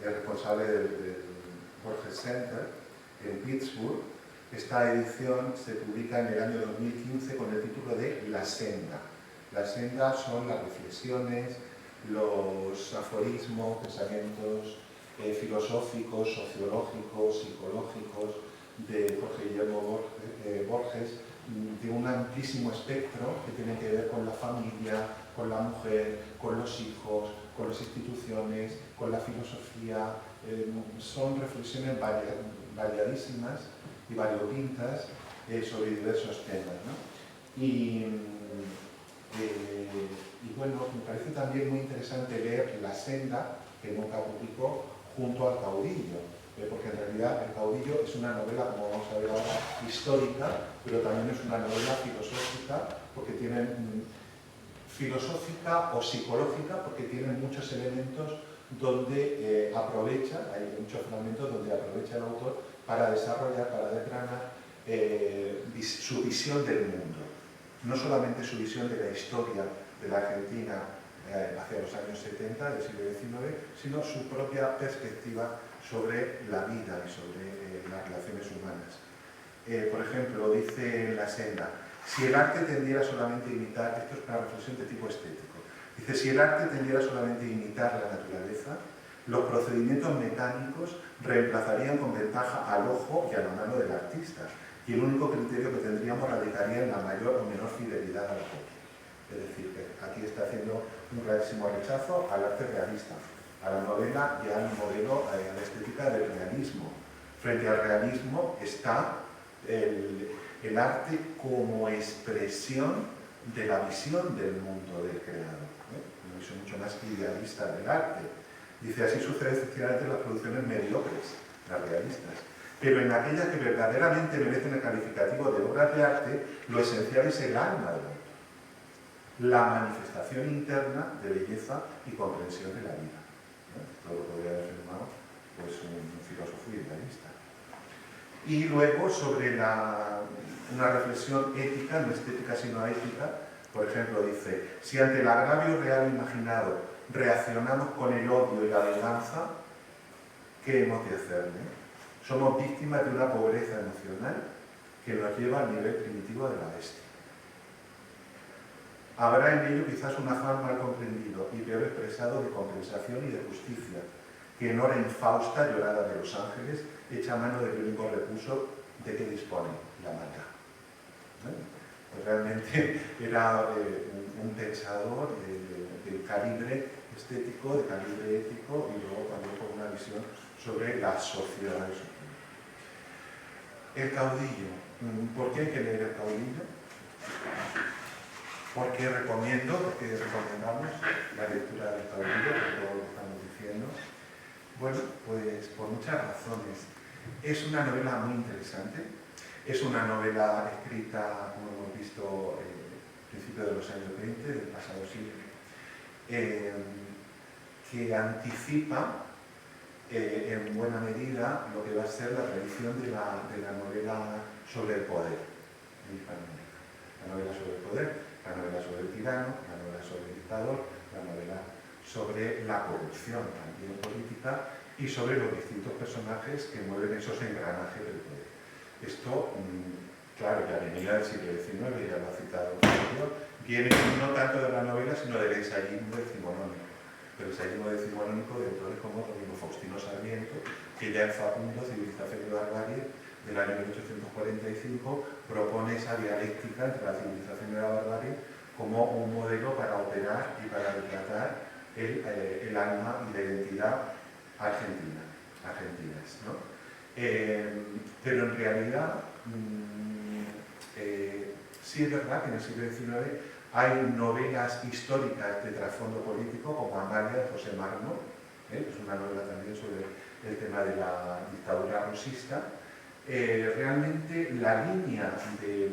el responsable del Borges Center en Pittsburgh. Esta edición se publica en el año 2015 con el título de La Senda. La Senda son las reflexiones, los aforismos, pensamientos filosóficos, sociológicos, psicológicos de Jorge Guillermo Borges, de un amplísimo espectro que tiene que ver con la familia, con la mujer, con los hijos, con las instituciones, con la filosofía. Son reflexiones variadísimas y variopintas sobre diversos temas, ¿no? Y bueno, me parece también muy interesante leer La Senda, que nunca publicó, junto al Caudillo, porque en realidad El Caudillo es una novela, como vamos a ver ahora, histórica, pero también es una novela filosófica, porque tiene filosófica o psicológica, porque tiene muchos elementos donde hay muchos fragmentos donde aprovecha el autor para desarrollar, para desgranar su visión del mundo. No solamente su visión de la historia de la Argentina hacia los años 70 del siglo XIX, sino su propia perspectiva sobre la vida y sobre las relaciones humanas. Por ejemplo, dice en La Senda, si el arte tendiera solamente a imitar, esto es una reflexión de tipo estético, dice, si el arte tendiera solamente a imitar la naturaleza, los procedimientos mecánicos reemplazarían con ventaja al ojo y a la mano del artista, y el único criterio que tendríamos radicaría en la mayor o menor fidelidad a la copia. Es decir, que aquí está haciendo un clarísimo rechazo al arte realista, a la novela y al modelo, a la estética del realismo. Frente al realismo está el arte como expresión de la visión del mundo del creador, una visión mucho más idealista del arte. Dice, así sucede efectivamente en las producciones mediocres, las realistas. Pero en aquellas que verdaderamente merecen el calificativo de obras de arte, lo esencial es el alma del autor, la manifestación interna de belleza y comprensión de la vida. Esto lo podría haber firmado pues, un filósofo idealista. Y luego, sobre una reflexión ética, no estética sino ética, por ejemplo, dice, si ante el agravio real imaginado reaccionamos con el odio y la venganza, ¿qué hemos de hacerle? Somos víctimas de una pobreza emocional que nos lleva al nivel primitivo de la bestia. Habrá en ello quizás un afán mal comprendido y peor expresado de compensación y de justicia, que en hora infausta llorada de los ángeles echa mano del único recurso de que dispone, la maldad. Pues realmente era un pensador de calibre estético, de calibre ético y luego también con una visión sobre la sociedad. El Caudillo. ¿Por qué hay que leer El Caudillo? porque recomendamos la lectura del caudillo, por todo lo que estamos diciendo. Bueno, pues por muchas razones. Es una novela muy interesante, es una novela escrita, como hemos visto, a principios de los años 20 del pasado siglo, que anticipa en buena medida lo que va a ser la tradición de la novela sobre el poder en Hispanoamérica. La novela sobre el poder, la novela sobre el tirano, la novela sobre el dictador, la novela sobre la corrupción también política y sobre los distintos personajes que mueven esos engranajes del poder. Esto, claro, ya venía del siglo XIX, ya lo ha citado Sergio, viene no tanto de la novela, sino del ensayismo decimonónico. El ensayismo decimonónico de autores como Rodrigo Faustino Sarmiento, que ya en Facundo, Civilización y Barbarie, del año 1845, propone esa dialéctica entre la civilización y la barbarie como un modelo para operar y para retratar el alma y la identidad argentinas, ¿no? Pero en realidad sí es verdad que en el siglo XIX hay novelas históricas de trasfondo político como Amalia de José Marmol, que es una novela también sobre el tema de la dictadura rosista. Realmente la línea de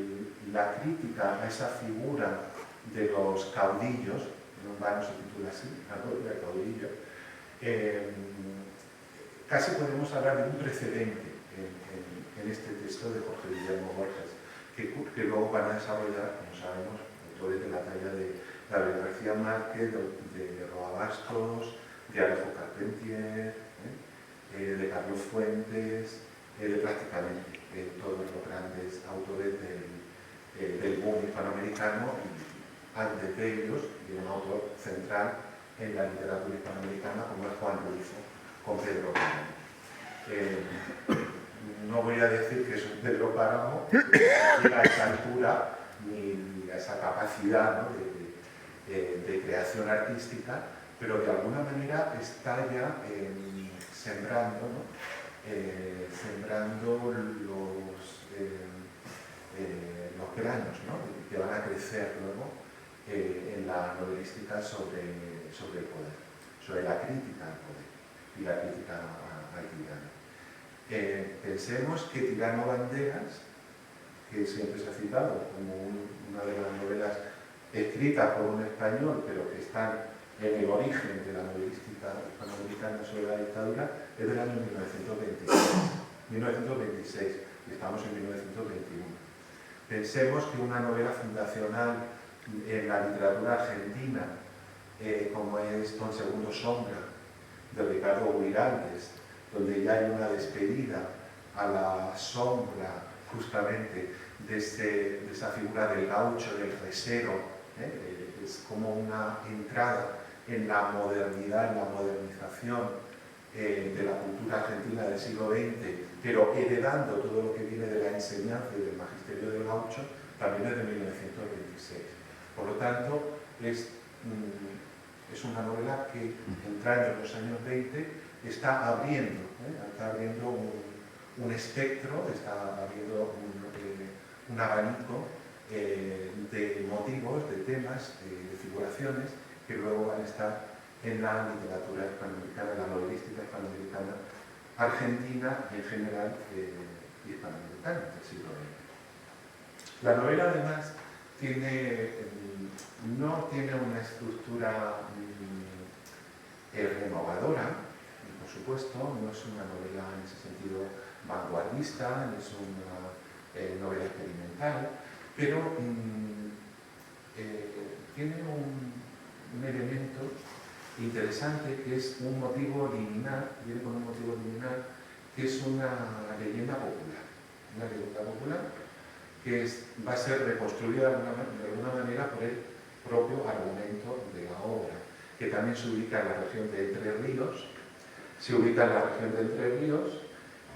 la crítica a esa figura de los caudillos, en vano se titula así, la novela de caudillo, casi podemos hablar de un precedente en este texto de Jorge Guillermo Borges, que luego van a desarrollar, como sabemos, autores de la talla de Gabriel García Márquez, de Roa Bastos, de Alejo Carpentier, de Carlos Fuentes, de prácticamente todos los grandes autores del boom hispanoamericano, y antes de ellos, y un autor central en la literatura hispanoamericana como es Juan Rulfo, con Pedro Páramo. No voy a decir que es un Pedro Páramo que llega a esa altura ni a esa capacidad, ¿no?, de creación artística, pero de alguna manera está ya sembrando, ¿no?, sembrando los granos, ¿no?, que van a crecer luego en la novelística sobre el poder, sobre la crítica al poder y la crítica al tirano. Pensemos que Tirano Banderas, que siempre se ha citado como una de las novelas escritas por un español, pero que están en el origen de la novelística hispanoamericana sobre la dictadura, es del año 1926, y estamos en 1921. Pensemos que una novela fundacional en la literatura argentina, como es Don Segundo Sombra, de Ricardo Buiraldes, donde ya hay una despedida a la sombra justamente de esa figura del gaucho, del resero, es como una entrada en la modernidad, en la modernización de la cultura argentina del siglo XX, pero heredando todo lo que viene de la enseñanza y del magisterio del gaucho, también es de 1926. Por lo tanto, es una novela que, entrando en los años 20, está abriendo un espectro, está abriendo un abanico de motivos, de temas, de figuraciones que luego van a estar en la literatura hispanoamericana, en la novelística hispanoamericana, argentina y en general hispanoamericana del siglo XX. La novela además no tiene una estructura renovadora, por supuesto, no es una novela en ese sentido vanguardista, no es una novela experimental, pero tiene un elemento interesante que es un motivo liminal, viene con un motivo liminal, que es una leyenda popular, que va a ser reconstruida de alguna manera por el propio argumento de la obra, que también se ubica en la región de Entre Ríos,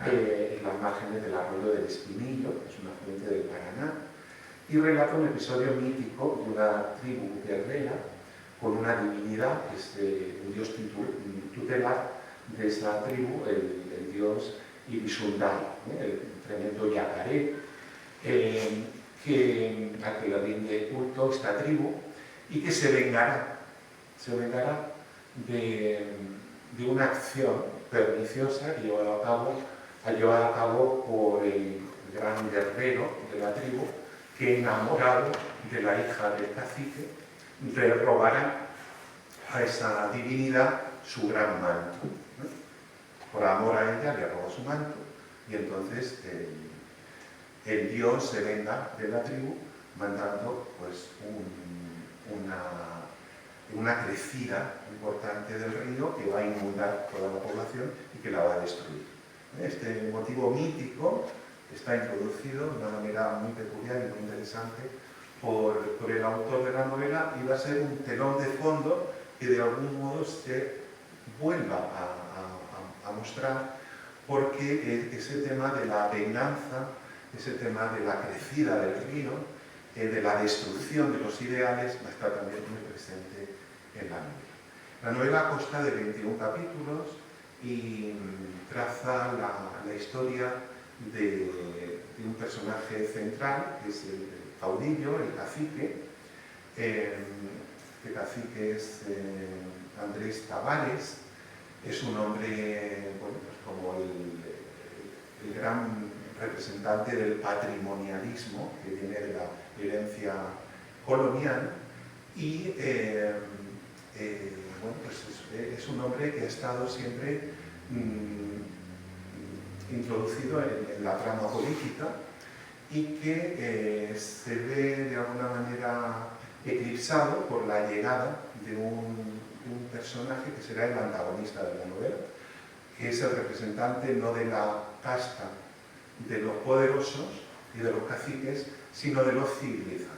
en las márgenes del arroyo del Espinillo, que es un afluente del Paraná, y relata un episodio mítico de una tribu guerrera con una divinidad, que es un dios tutelar de esa tribu, el dios Ibisundai, el tremendo yacaré, que a que le rinde culto esta tribu y que se vengará de una acción perniciosa que ha llevado a cabo por el gran guerrero de la tribu, que, enamorado de la hija del cacique, le robará a esa divinidad su gran manto, ¿no? Por amor a ella le roba su manto, y entonces el dios se venga de la tribu mandando pues una crecida importante del río que va a inundar toda la población y que la va a destruir. Este motivo mítico está introducido de una manera muy peculiar y muy interesante por el autor de la novela, y va a ser un telón de fondo que de algún modo se vuelva a mostrar, porque ese tema de la venganza, ese tema de la crecida del río, de la destrucción de los ideales, va a estar también muy presente en la novela. La novela consta de 21 capítulos y traza la historia de un personaje central, que es el caudillo, el cacique. Este cacique es Andrés Tavares. Es un hombre, bueno, pues como el gran representante del patrimonialismo que viene de la herencia colonial, y bueno, pues es un hombre que ha estado siempre introducido en la trama política y que se ve de alguna manera eclipsado por la llegada de un personaje que será el antagonista de la novela, que es el representante no de la casta de los poderosos y de los caciques, sino de los civilizados.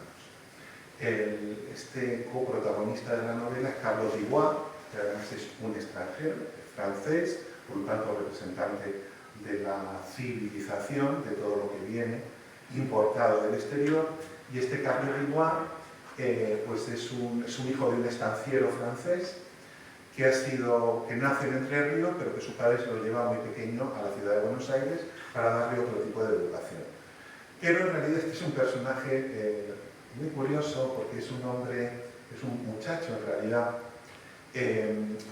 Este coprotagonista de la novela es Carlos Dubois, que además es un extranjero, es francés, por lo tanto representante de la civilización, de todo lo que viene importado del exterior. Y este Carlos Dubois pues es un hijo de un estanciero francés que nace en Entre Ríos, pero que su padre se lo lleva muy pequeño a la ciudad de Buenos Aires para darle otro tipo de educación. Pero en realidad este es un personaje muy curioso, porque es un hombre, es un muchacho en realidad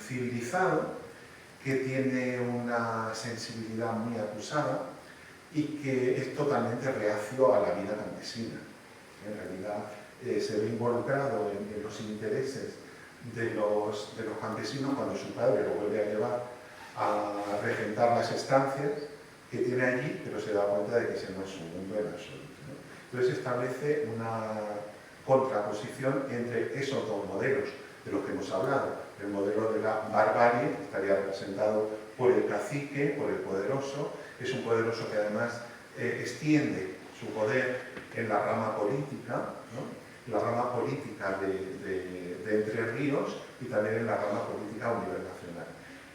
civilizado, que tiene una sensibilidad muy acusada y que es totalmente reacio a la vida campesina. En realidad se ve involucrado en los intereses de los campesinos cuando su padre lo vuelve a llevar a regentar las estancias que tiene allí, pero se da cuenta de que ese no es su mundo en absoluto, ¿no? Entonces establece una contraposición entre esos dos modelos de los que hemos hablado. El modelo de la barbarie estaría representado por el cacique, por el poderoso. Es un poderoso que además extiende su poder en la rama política, ¿no? La rama política de Entre Ríos, y también en la rama política a nivel nacional.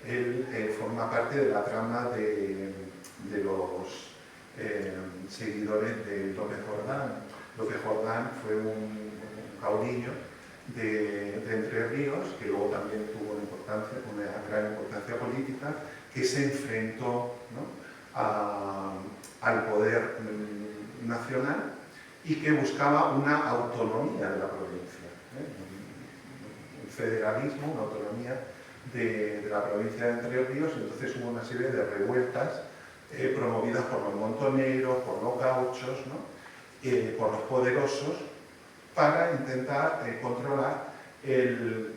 Él forma parte de la trama de los seguidores de López Jordán. López Jordán fue un caudillo de Entre Ríos, que luego también tuvo una gran importancia política, que se enfrentó, ¿no?, al poder nacional y que buscaba una autonomía de la provincia, un federalismo, una autonomía de la provincia de Entre Ríos. Entonces hubo una serie de revueltas promovidas por los montoneros, por los gauchos, ¿no?, por los poderosos, para intentar controlar el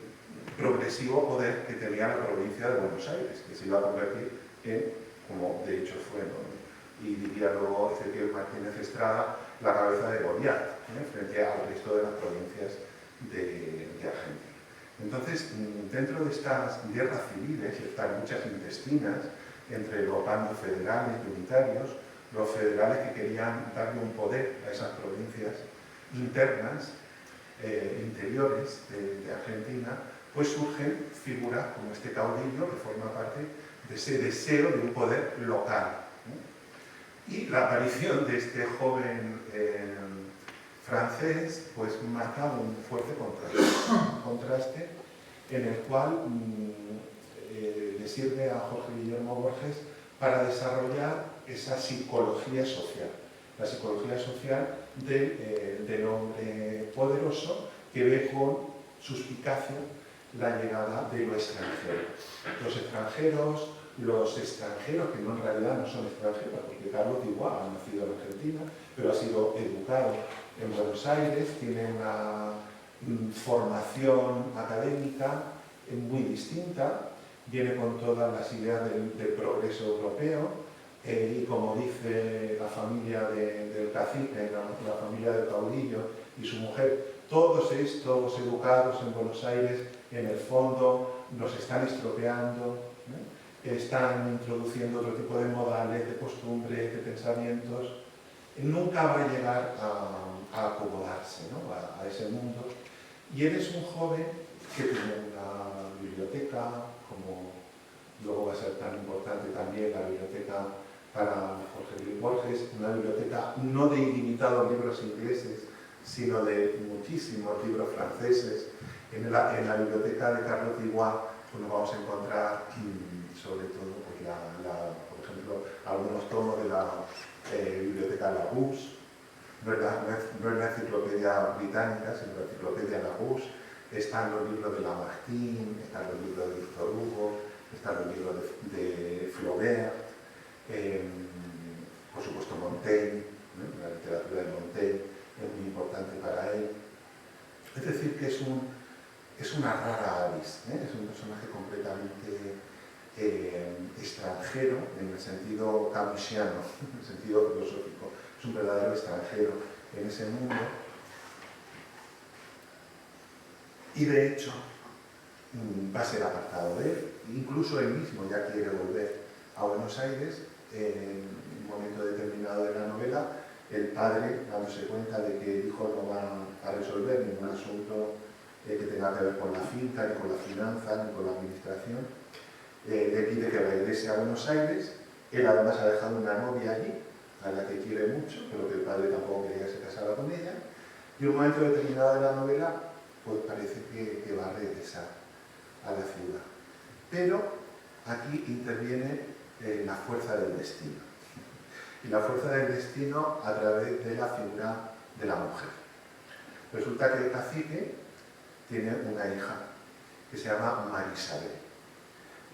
progresivo poder que tenía la provincia de Buenos Aires, que se iba a convertir en, como de hecho fue, ¿no?, y diría luego Ezequiel Martínez Estrada, la cabeza de Goliat, frente al resto de las provincias de Argentina. Entonces, dentro de estas guerras civiles están muchas intestinas entre los bandos federales y unitarios, los federales que querían darle un poder a esas provincias internas, interiores de Argentina, pues surgen figuras como este caudillo que forma parte de ese deseo de un poder local, ¿no? Y la aparición de este joven francés pues marca un fuerte contraste en el cual le sirve a Jorge Guillermo Borges para desarrollar esa psicología social. la psicología social del hombre poderoso que ve con suspicacia la llegada de lo extranjero. Los extranjeros, que no en realidad no son extranjeros, porque Carlos igual ha nacido en Argentina, pero ha sido educado en Buenos Aires, tiene una formación académica muy distinta, viene con todas las ideas del progreso europeo, y como dice la familia del cacique, la familia del caudillo y su mujer, todos estos educados en Buenos Aires, en el fondo, nos están estropeando, están introduciendo otro tipo de modales, de costumbres, de pensamientos. Nunca va a llegar a acomodarse, ¿no?, a ese mundo. Y él es un joven que tiene una biblioteca, como luego va a ser tan importante también la biblioteca para Jorge Luis Borges, una biblioteca no de ilimitados libros ingleses, sino de muchísimos libros franceses. En la biblioteca de Carlos Iguá pues nos vamos a encontrar sobre todo, pues, por ejemplo, algunos tomos de la biblioteca Larousse. No es la enciclopedia británica, sino la enciclopedia Larousse. Están los libros de Lamartine, están los libros de Victor Hugo, están los libros de Flaubert, por supuesto Montaigne, ¿no? La literatura de Montaigne es muy importante para él. Es decir, que es una rara avis, es un personaje completamente extranjero en el sentido camusiano, en el sentido filosófico. Es un verdadero extranjero en ese mundo. Y de hecho va a ser apartado de él. Incluso él mismo ya quiere volver a Buenos Aires. En un momento determinado de la novela, el padre, dándose cuenta de que el hijo no va a resolver ningún asunto que tenga que ver con la finca, ni con la finanza, ni con la administración, le pide que regrese a Buenos Aires. Él además ha dejado una novia allí, a la que quiere mucho, pero que el padre tampoco quería que se casara con ella. Y en un momento determinado de la novela, pues parece que va a regresar a la ciudad. Pero aquí interviene la fuerza del destino. Y la fuerza del destino a través de la figura de la mujer. Resulta que el cacique tiene una hija que se llama Marisabel.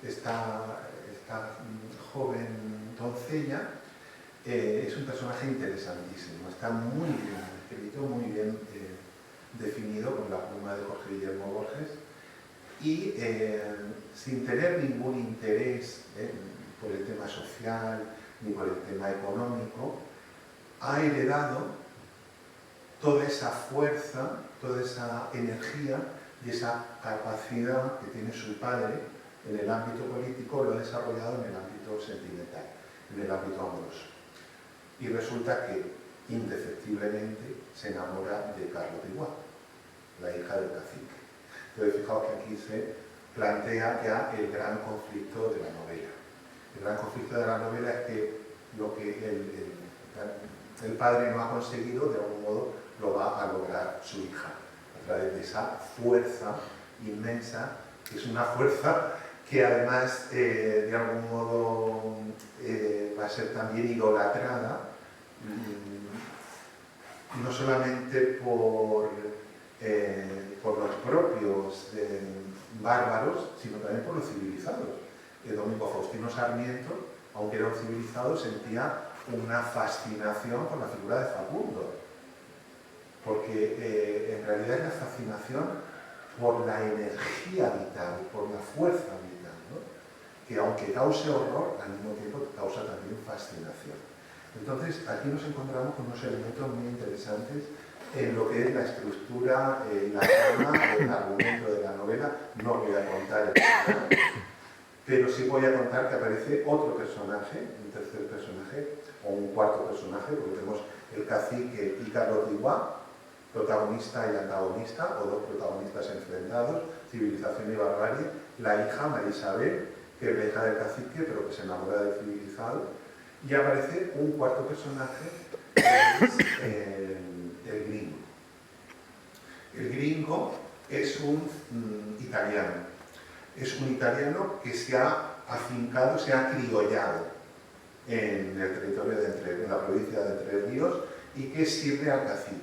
Esta joven doncella es un personaje interesantísimo, está muy bien escrito, muy bien definido con la pluma de Jorge Guillermo Borges y sin tener ningún interés por el tema social ni por el tema económico, ha heredado toda esa fuerza, toda esa energía y esa capacidad que tiene su padre en el ámbito político, lo ha desarrollado en el ámbito sentimental, en el ámbito amoroso. Y resulta que indefectiblemente se enamora de Carlos de Iguá, la hija del cacique. Entonces fijaos que aquí se plantea ya el gran conflicto de la novela. El gran conflicto de la novela es que lo que el padre no ha conseguido, de algún modo, lo va a lograr su hija, a través de esa fuerza inmensa, que es una fuerza que además, de algún modo, va a ser también idolatrada, no solamente por los propios bárbaros, sino también por los civilizados. Domingo Faustino Sarmiento, aunque era un civilizado, sentía una fascinación por la figura de Facundo, porque en realidad es la fascinación por la energía vital, por la fuerza vital, ¿no? Que aunque cause horror, al mismo tiempo causa también fascinación. Entonces, aquí nos encontramos con unos elementos muy interesantes en lo que es la estructura, la trama, el argumento de la novela. No voy a contar el final, pero sí voy a contar que aparece otro personaje, un tercer personaje, o un cuarto personaje, porque tenemos el cacique y Carlos de Iguá, protagonista y antagonista, o dos protagonistas enfrentados, civilización y barbarie, la hija Marisabel, que es la hija del cacique, pero que se enamora del civilizado, y aparece un cuarto personaje, que es el gringo. El gringo es un italiano. Es un italiano que se ha afincado, se ha criollado en el territorio en la provincia de Entre Ríos y que sirve al cacique.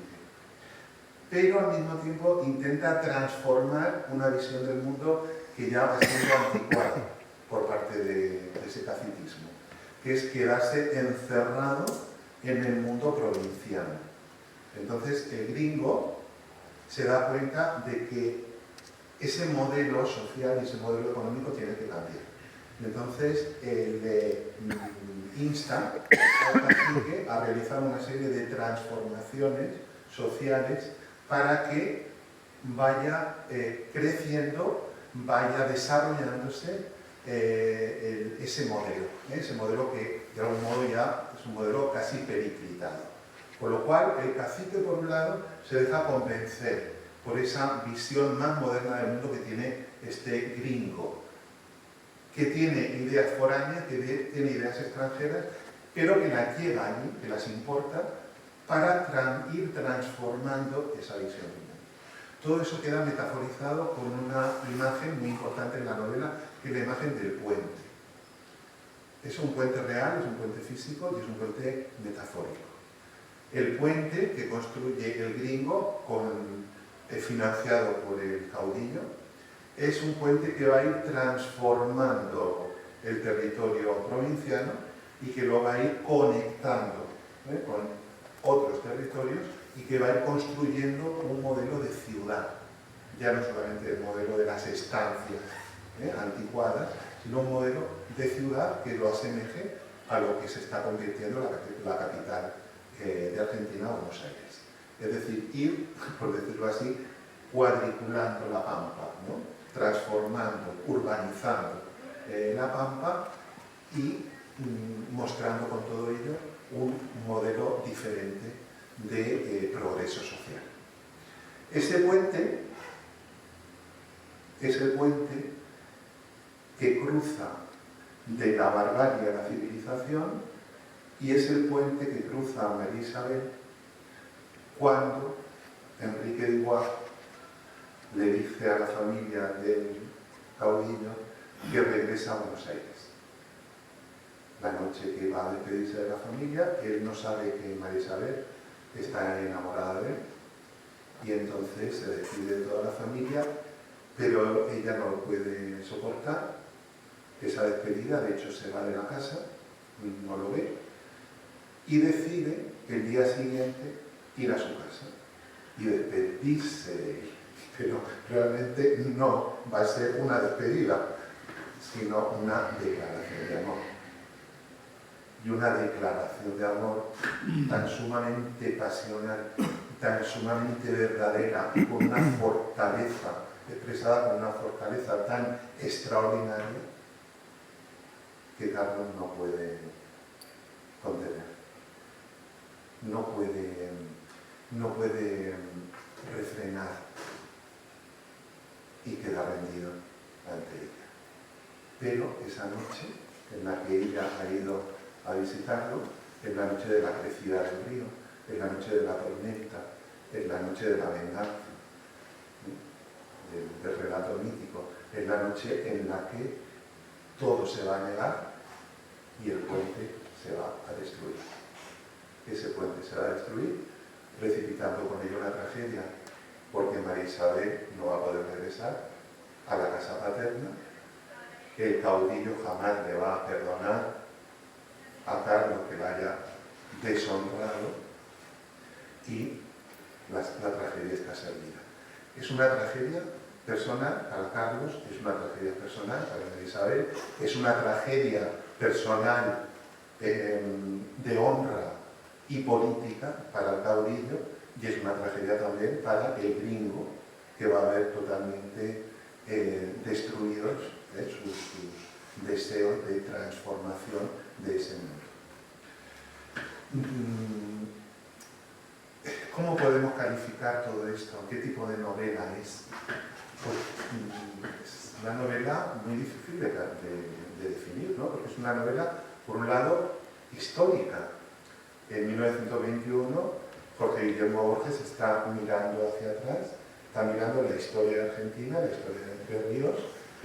Pero al mismo tiempo intenta transformar una visión del mundo que ya va siendo anticuada por parte de ese caciquismo, que es quedarse encerrado en el mundo provinciano. Entonces el gringo se da cuenta de que ese modelo social y ese modelo económico tiene que cambiar. Entonces le insta al cacique a realizar una serie de transformaciones sociales para que vaya creciendo, vaya desarrollándose ese modelo que de algún modo ya es un modelo casi periclitado. Con lo cual el cacique, por un lado, se deja convencer por esa visión más moderna del mundo que tiene este gringo, que tiene ideas foráneas, que tiene ideas extranjeras, pero que las lleva allí, que las importa, para ir transformando esa visión del mundo. Todo eso queda metaforizado con una imagen muy importante en la novela, que es la imagen del puente. Es un puente real, es un puente físico y es un puente metafórico. El puente que construye el gringo, financiado por el caudillo, es un puente que va a ir transformando el territorio provinciano y que lo va a ir conectando con otros territorios y que va a ir construyendo un modelo de ciudad, ya no solamente el modelo de las estancias anticuadas, sino un modelo de ciudad que lo asemeje a lo que se está convirtiendo la capital de Argentina, Buenos Aires. Es decir, ir, por decirlo así, cuadriculando la pampa, ¿no? Transformando, urbanizando la pampa y mostrando con todo ello un modelo diferente de progreso social. Ese puente es el puente que cruza de la barbarie a la civilización y es el puente que cruza a María Isabel cuando Enrique de Iguá le dice a la familia del caudillo que regresa a Buenos Aires. La noche que va a despedirse de la familia, él no sabe que María Isabel está enamorada de él y entonces se despide de toda la familia, pero ella no lo puede soportar, esa despedida, de hecho se va de la casa, no lo ve, y decide el día siguiente ir a su casa y despedirse de él. Pero realmente no va a ser una despedida, sino una declaración de amor. Y una declaración de amor tan sumamente pasional, tan sumamente verdadera, y con una fortaleza, expresada con una fortaleza tan extraordinaria, que Carlos no puede contener. No puede refrenar y queda rendido ante ella. Pero esa noche en la que ella ha ido a visitarlo, es la noche de la crecida del río, es la noche de la tormenta, es la noche de la venganza, del relato mítico, es la noche en la que todo se va a negar y el puente se va a destruir. Ese puente se va a destruir, precipitando con ello una tragedia, porque María Isabel no va a poder regresar a la casa paterna, que el caudillo jamás le va a perdonar a Carlos que la haya deshonrado y la tragedia está servida. Es una tragedia personal para Carlos, es una tragedia personal para María Isabel, es una tragedia personal de honra y política para el caudillo y es una tragedia también para el gringo, que va a ver totalmente destruidos sus deseos de transformación de ese mundo. ¿Cómo podemos calificar todo esto? ¿Qué tipo de novela es? Pues, es una novela muy difícil de definir, ¿no? Porque es una novela, por un lado, histórica. En 1921, Jorge Guillermo Borges está mirando hacia atrás, está mirando la historia de Argentina, la historia de Entre Ríos,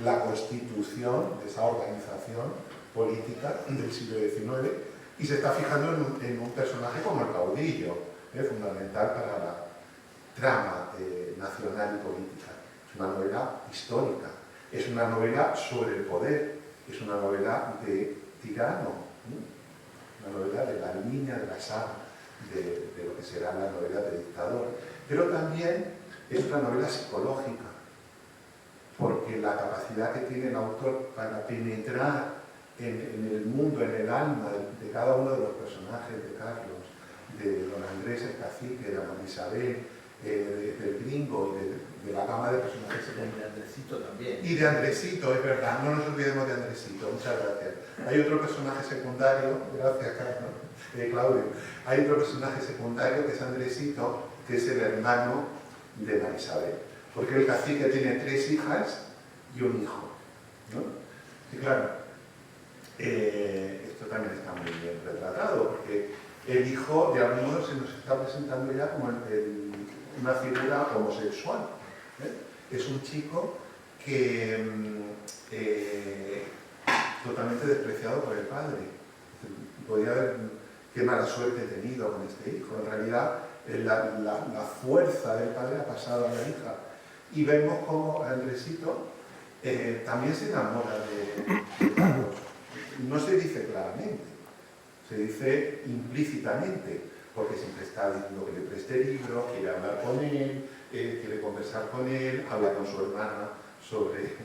la constitución de esa organización política del siglo XIX y se está fijando en un personaje como el caudillo, fundamental para la trama nacional y política. Es una novela histórica, es una novela sobre el poder, es una novela de tirano, una novela de la línea de la saga de lo que será la novela de dictador, pero también es una novela psicológica, porque la capacidad que tiene el autor para penetrar en el mundo, en el alma de cada uno de los personajes de Carlos, de don Andrés el cacique, de María Isabel, del gringo y de la gama de personajes secundarios. De Andresito también. Y de Andresito, es verdad, no nos olvidemos de Andresito, muchas gracias. Hay otro personaje secundario, gracias Carlos, Claudio, hay otro personaje secundario que es Andresito, que es el hermano de María Isabel, porque el cacique tiene 3 hijas y un hijo, ¿no? Y claro, esto también está muy bien retratado, porque el hijo de algún modo se nos está presentando ya como una figura homosexual, ¿eh? Es un chico que totalmente despreciado por el padre. Podría haber, qué mala suerte he tenido con este hijo. En realidad, la fuerza del padre ha pasado a la hija. Y vemos cómo Andresito también se enamora de Carlos. No se dice claramente, se dice implícitamente, porque siempre está diciendo que le preste libros, quiere hablar con él, quiere conversar con él, habla con su hermana sobre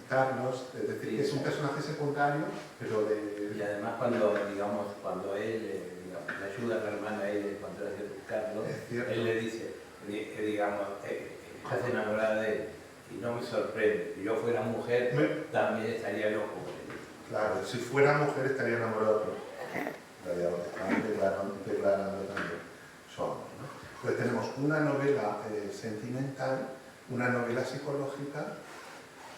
Carlos, es decir, que es un personaje secundario, pero de... Y además cuando él le ayuda a la hermana a él a encontrarse con Carlos, él le dice, estás enamorada de él, y no me sorprende, si yo fuera mujer también estaría loco por él. Claro, si fuera mujer estaría enamorado, pero están declarando también somos, ¿no? Pues tenemos una novela sentimental, una novela psicológica,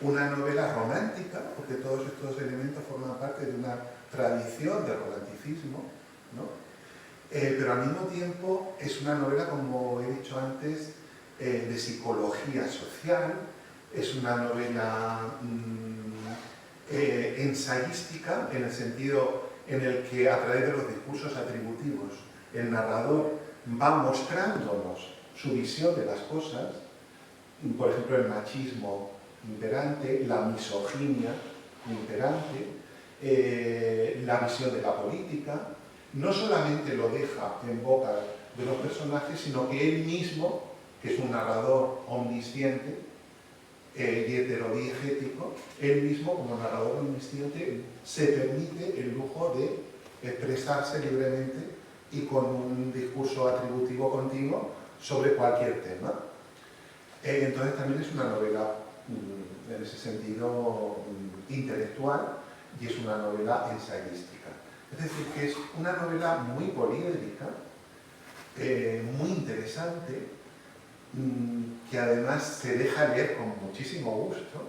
una novela romántica, porque todos estos elementos forman parte de una tradición del romanticismo, ¿no? Pero al mismo tiempo es una novela, como he dicho antes, de psicología social, es una novela ensayística, en el sentido en el que a través de los discursos atributivos el narrador va mostrándonos su visión de las cosas, por ejemplo el machismo imperante, la misoginia imperante, la visión de la política. No solamente lo deja en boca de los personajes, sino que él mismo, que es un narrador omnisciente y heterodiegético, él mismo como narrador omnisciente se permite el lujo de expresarse libremente y con un discurso atributivo continuo sobre cualquier tema. Entonces también es una novela en ese sentido intelectual y es una novela ensayística. Es decir, que es una novela muy poliédrica, muy interesante, que además se deja leer con muchísimo gusto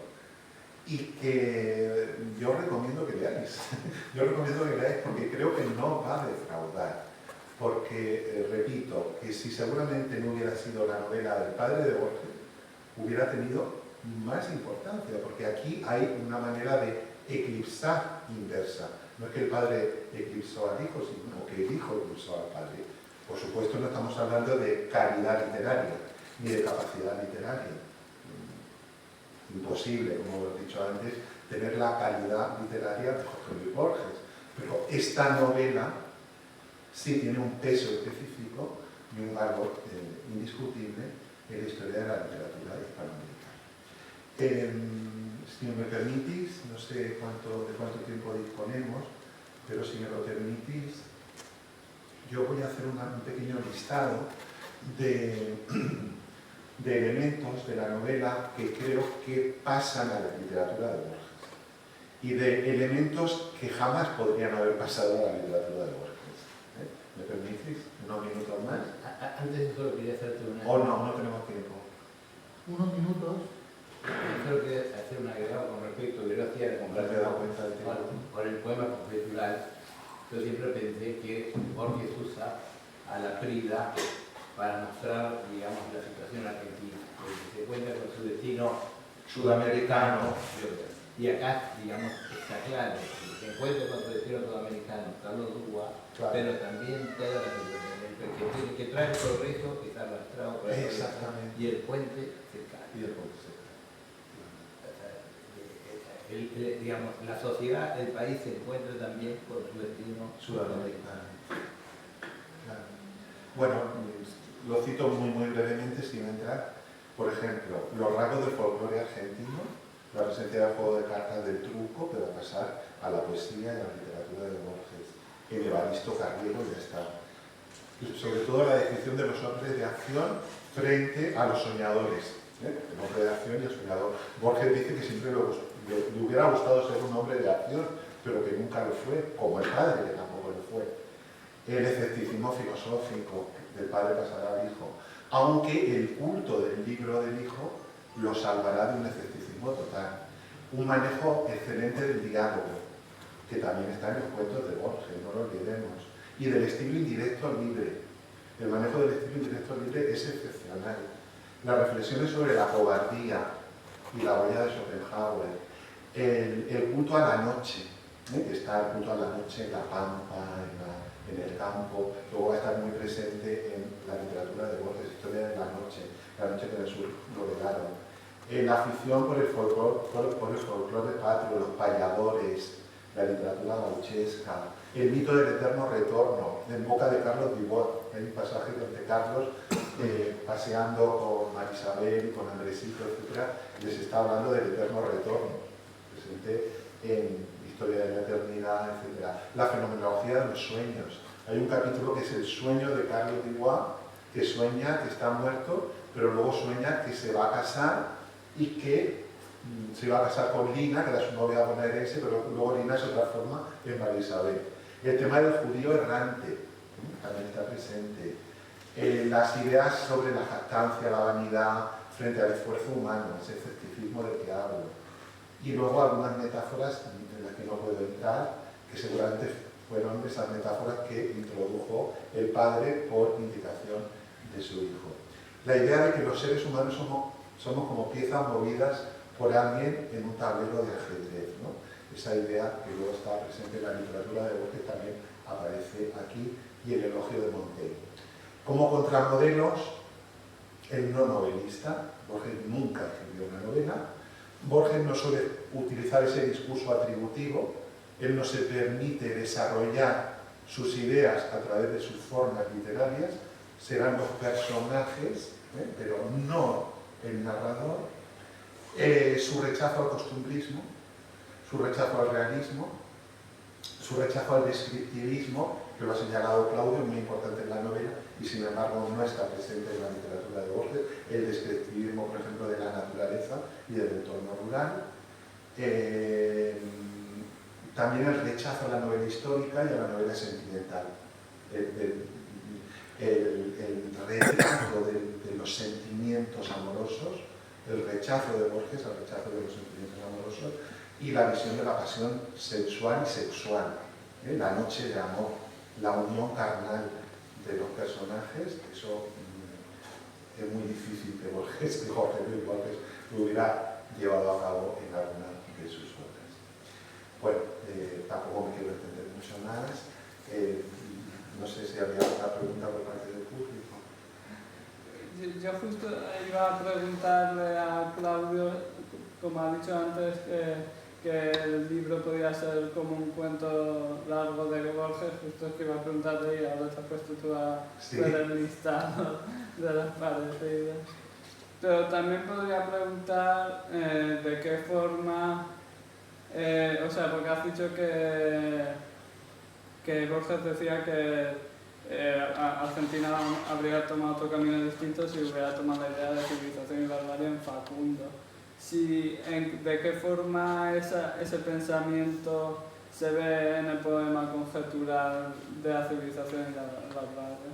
y que yo recomiendo que leáis. Yo recomiendo que leáis porque creo que no va a defraudar. Porque, repito, que si seguramente no hubiera sido la novela del padre de Borges, hubiera tenido más importancia, porque aquí hay una manera de eclipsar inversa. No es que el padre eclipsó al hijo, sino que el hijo eclipsó al padre. Por supuesto, no estamos hablando de calidad literaria, ni de capacidad literaria. Imposible, como he dicho antes, tener la calidad literaria de Jorge Luis Borges. Pero esta novela sí tiene un peso específico y un valor indiscutible en la historia de la literatura hispanoamericana. Si me permitís, no sé de cuánto tiempo disponemos, pero si me lo permitís, yo voy a hacer un pequeño listado de elementos de la novela que creo que pasan a la literatura de Borges y de elementos que jamás podrían haber pasado a la literatura de Borges. ¿Me permitís unos minutos más? Antes de eso quería hacerte una... No tenemos tiempo. Unos minutos. Creo que hacer un agregado con respecto, yo lo hacía con No me he dado cuenta de tiempo. con el poema conjetural. Yo siempre pensé que Borges usa a la Frida para mostrar, digamos, la situación argentina, porque se cuenta con su destino sudamericano. Y acá, digamos, está claro, el encuentro con el retiro sudamericano, Carlos Dubois, Claro. pero también toda la situación que trae el progreso que está arrastrado por el progreso Exactamente. y el puente se cae. Y el puente se cae. Digamos, la sociedad, el país se encuentra también con su destino sudamericano. Claro. Bueno, lo cito muy brevemente sin entrar. Por ejemplo, los rasgos del folclore argentino, la presencia del juego de cartas del truco, que va a pasar a la poesía y a la literatura de Borges. El Evaristo Carriero ya está. Y sobre todo la descripción de los hombres de acción frente a los soñadores. El hombre de acción y el soñador. Borges dice que siempre le hubiera gustado ser un hombre de acción, pero que nunca lo fue, como el padre, que tampoco lo fue. El escepticismo filosófico del padre pasará al hijo, aunque el culto del libro del hijo lo salvará de un escepticismo total. Un manejo excelente del diálogo, que también está en los cuentos de Borges, no lo olvidemos, y del estilo indirecto libre. El manejo del estilo indirecto libre es excepcional. Las reflexiones sobre la cobardía y la huella de Schopenhauer, el culto a la noche, que está el culto a la noche en la pampa, en el campo, luego va a estar muy presente en la literatura de Borges, Historia de la noche que en el sur lo velaron. La afición por el folclore patrio, los payadores, la literatura gauchesca, el mito del eterno retorno, en boca de Carlos Dibot. Hay un pasaje donde Carlos, paseando con Marisabel y con Andresito, etc., les está hablando del eterno retorno, presente en Historia de la eternidad, etc. La fenomenología de los sueños. Hay un capítulo que es el sueño de Carlos Dubois, que sueña que está muerto, pero luego sueña que se va a casar y que se va a casar con Lina, que era su novia bonaerense, pero luego Lina se transforma en María Isabel. El tema del judío errante también está presente. Las ideas sobre la jactancia, la vanidad frente al esfuerzo humano, ese escepticismo del que hablo. Y luego algunas metáforas en las que no puedo entrar, que seguramente fueron esas metáforas que introdujo el padre por indicación de su hijo. La idea de que los seres humanos somos como piezas movidas por alguien en un tablero de ajedrez, ¿no? Esa idea que luego está presente en la literatura de Borges también aparece aquí, y el elogio de Montaigne. Como contramodelos, el no novelista. Borges nunca escribió una novela. Borges no suele utilizar ese discurso atributivo. Él no se permite desarrollar sus ideas a través de sus formas literarias. Serán los personajes, pero no el narrador. Su rechazo al costumbrismo, su rechazo al realismo, su rechazo al descriptivismo, que lo ha señalado Claudio, muy importante en la novela, y sin embargo no está presente en la literatura de Borges. El descriptivismo, por ejemplo, de la naturaleza y del entorno rural. También el rechazo a la novela histórica y a la novela sentimental. El retrato de los sentimientos amorosos, el rechazo de Borges al rechazo de los sentimientos amorosos, y la visión de la pasión sensual y sexual, la noche de amor, la unión carnal de los personajes. Eso es muy difícil que Jorge Luis Borges lo hubiera llevado a cabo en alguna de sus obras. Bueno, tampoco me quiero extender mucho más. No sé si había otra pregunta por parte del público. Yo justo iba a preguntarle a Claudio, como ha dicho antes, que el libro podía ser como un cuento largo de Borges. Justo es que iba a preguntarle, y ahora te has puesto tú a ver el listado de las parecidas. Pero también podría preguntar de qué forma, o sea, porque has dicho que Borges decía que Argentina habría tomado otro camino distinto si hubiera tomado la idea de civilización y barbarie en Facundo. ¿De qué forma ese pensamiento se ve en el poema conjetural de la civilización y la barbarie?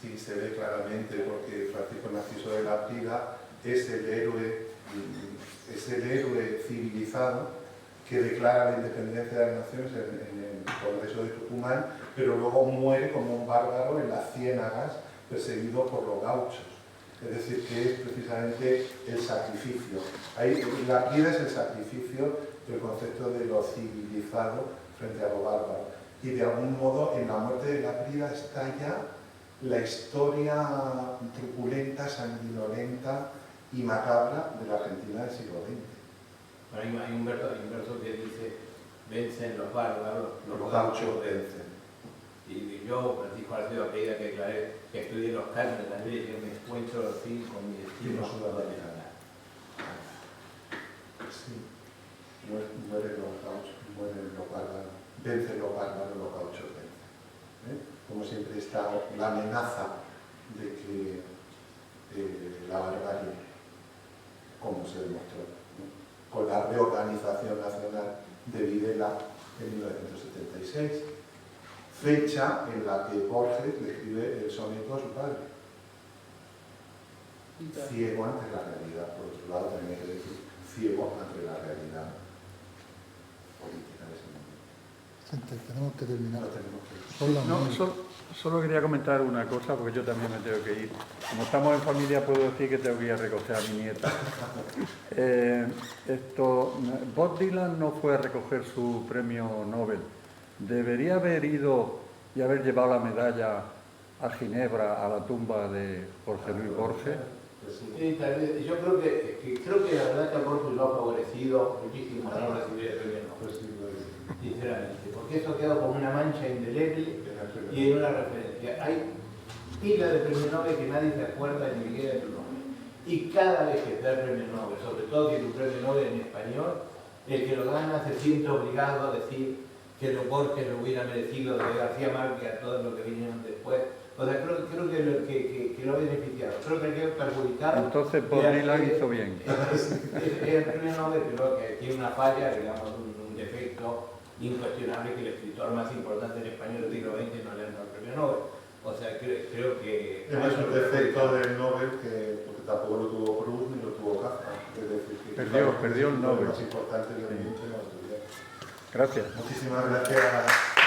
Sí, se ve claramente, porque Francisco Narciso de la Pliga es el héroe civilizado que declara la independencia de las naciones en el Congreso de Tucumán, pero luego muere como un bárbaro en las ciénagas, perseguido por los gauchos. Es decir, que es precisamente el sacrificio. Ahí, la Pliga es el sacrificio el concepto de lo civilizado frente a lo bárbaro. Y de algún modo en la muerte de Láprida está ya la historia truculenta, sanguinolenta y macabra de la Argentina del siglo XX. Bueno, hay un verso que dice: vencen los bárbaros, Los gauchos vencen. Y yo, Francisco Arcedo, a medida que estudié los cánones, las leyes, me encuentro al fin con mi destino sudamericano. Sí, mueren los gauchos, mueren los bárbaros, vencen los bárbaros, los gauchos vencen. Como siempre está la amenaza de que la barbarie, como se demostró, con la reorganización nacional de Videla en 1976, fecha en la que Borges le escribe el soneto a su padre. Ciego ante la realidad, por otro lado también hay que decir, ciego ante la realidad política de ese momento. Gente, tenemos que terminar. No tenemos que... Son las No, 9. solo quería comentar una cosa, porque yo también me tengo que ir. Como estamos en familia, puedo decir que tengo que ir a recoger a mi nieta. Bob Dylan no fue a recoger su premio Nobel. Debería haber ido y haber llevado la medalla a Ginebra, a la tumba de Jorge Luis Borges. Sí, tal vez. Yo creo que la verdad que a Borges lo ha favorecido muchísimo a no recibir el premio Nobel, sinceramente, porque eso ha quedado como una mancha indeleble y en una referencia. Hay pila de premios Nobel que nadie se acuerda ni siquiera de su nombre. Y cada vez que se da el premio Nobel, sobre todo que es un premio Nobel en español, el que lo gana se siente obligado a decir que los Borges lo hubiera merecido, de García Márquez a todos los que vinieron después. O sea, creo que lo ha beneficiado. Creo que hay que perjudicar. Entonces Bob Dylan hizo bien. Es el premio Nobel, creo que tiene una falla, digamos, un defecto incuestionable, que el escritor más importante en español del siglo XX no le han dado el premio Nobel. O sea, creo que... Es un defecto del Nobel porque tampoco lo tuvo Proust ni lo tuvo Kafka. Es decir, que Perdió el Nobel. Lo más importante obviamente no lo tuvieron. Gracias. Muchísimas gracias.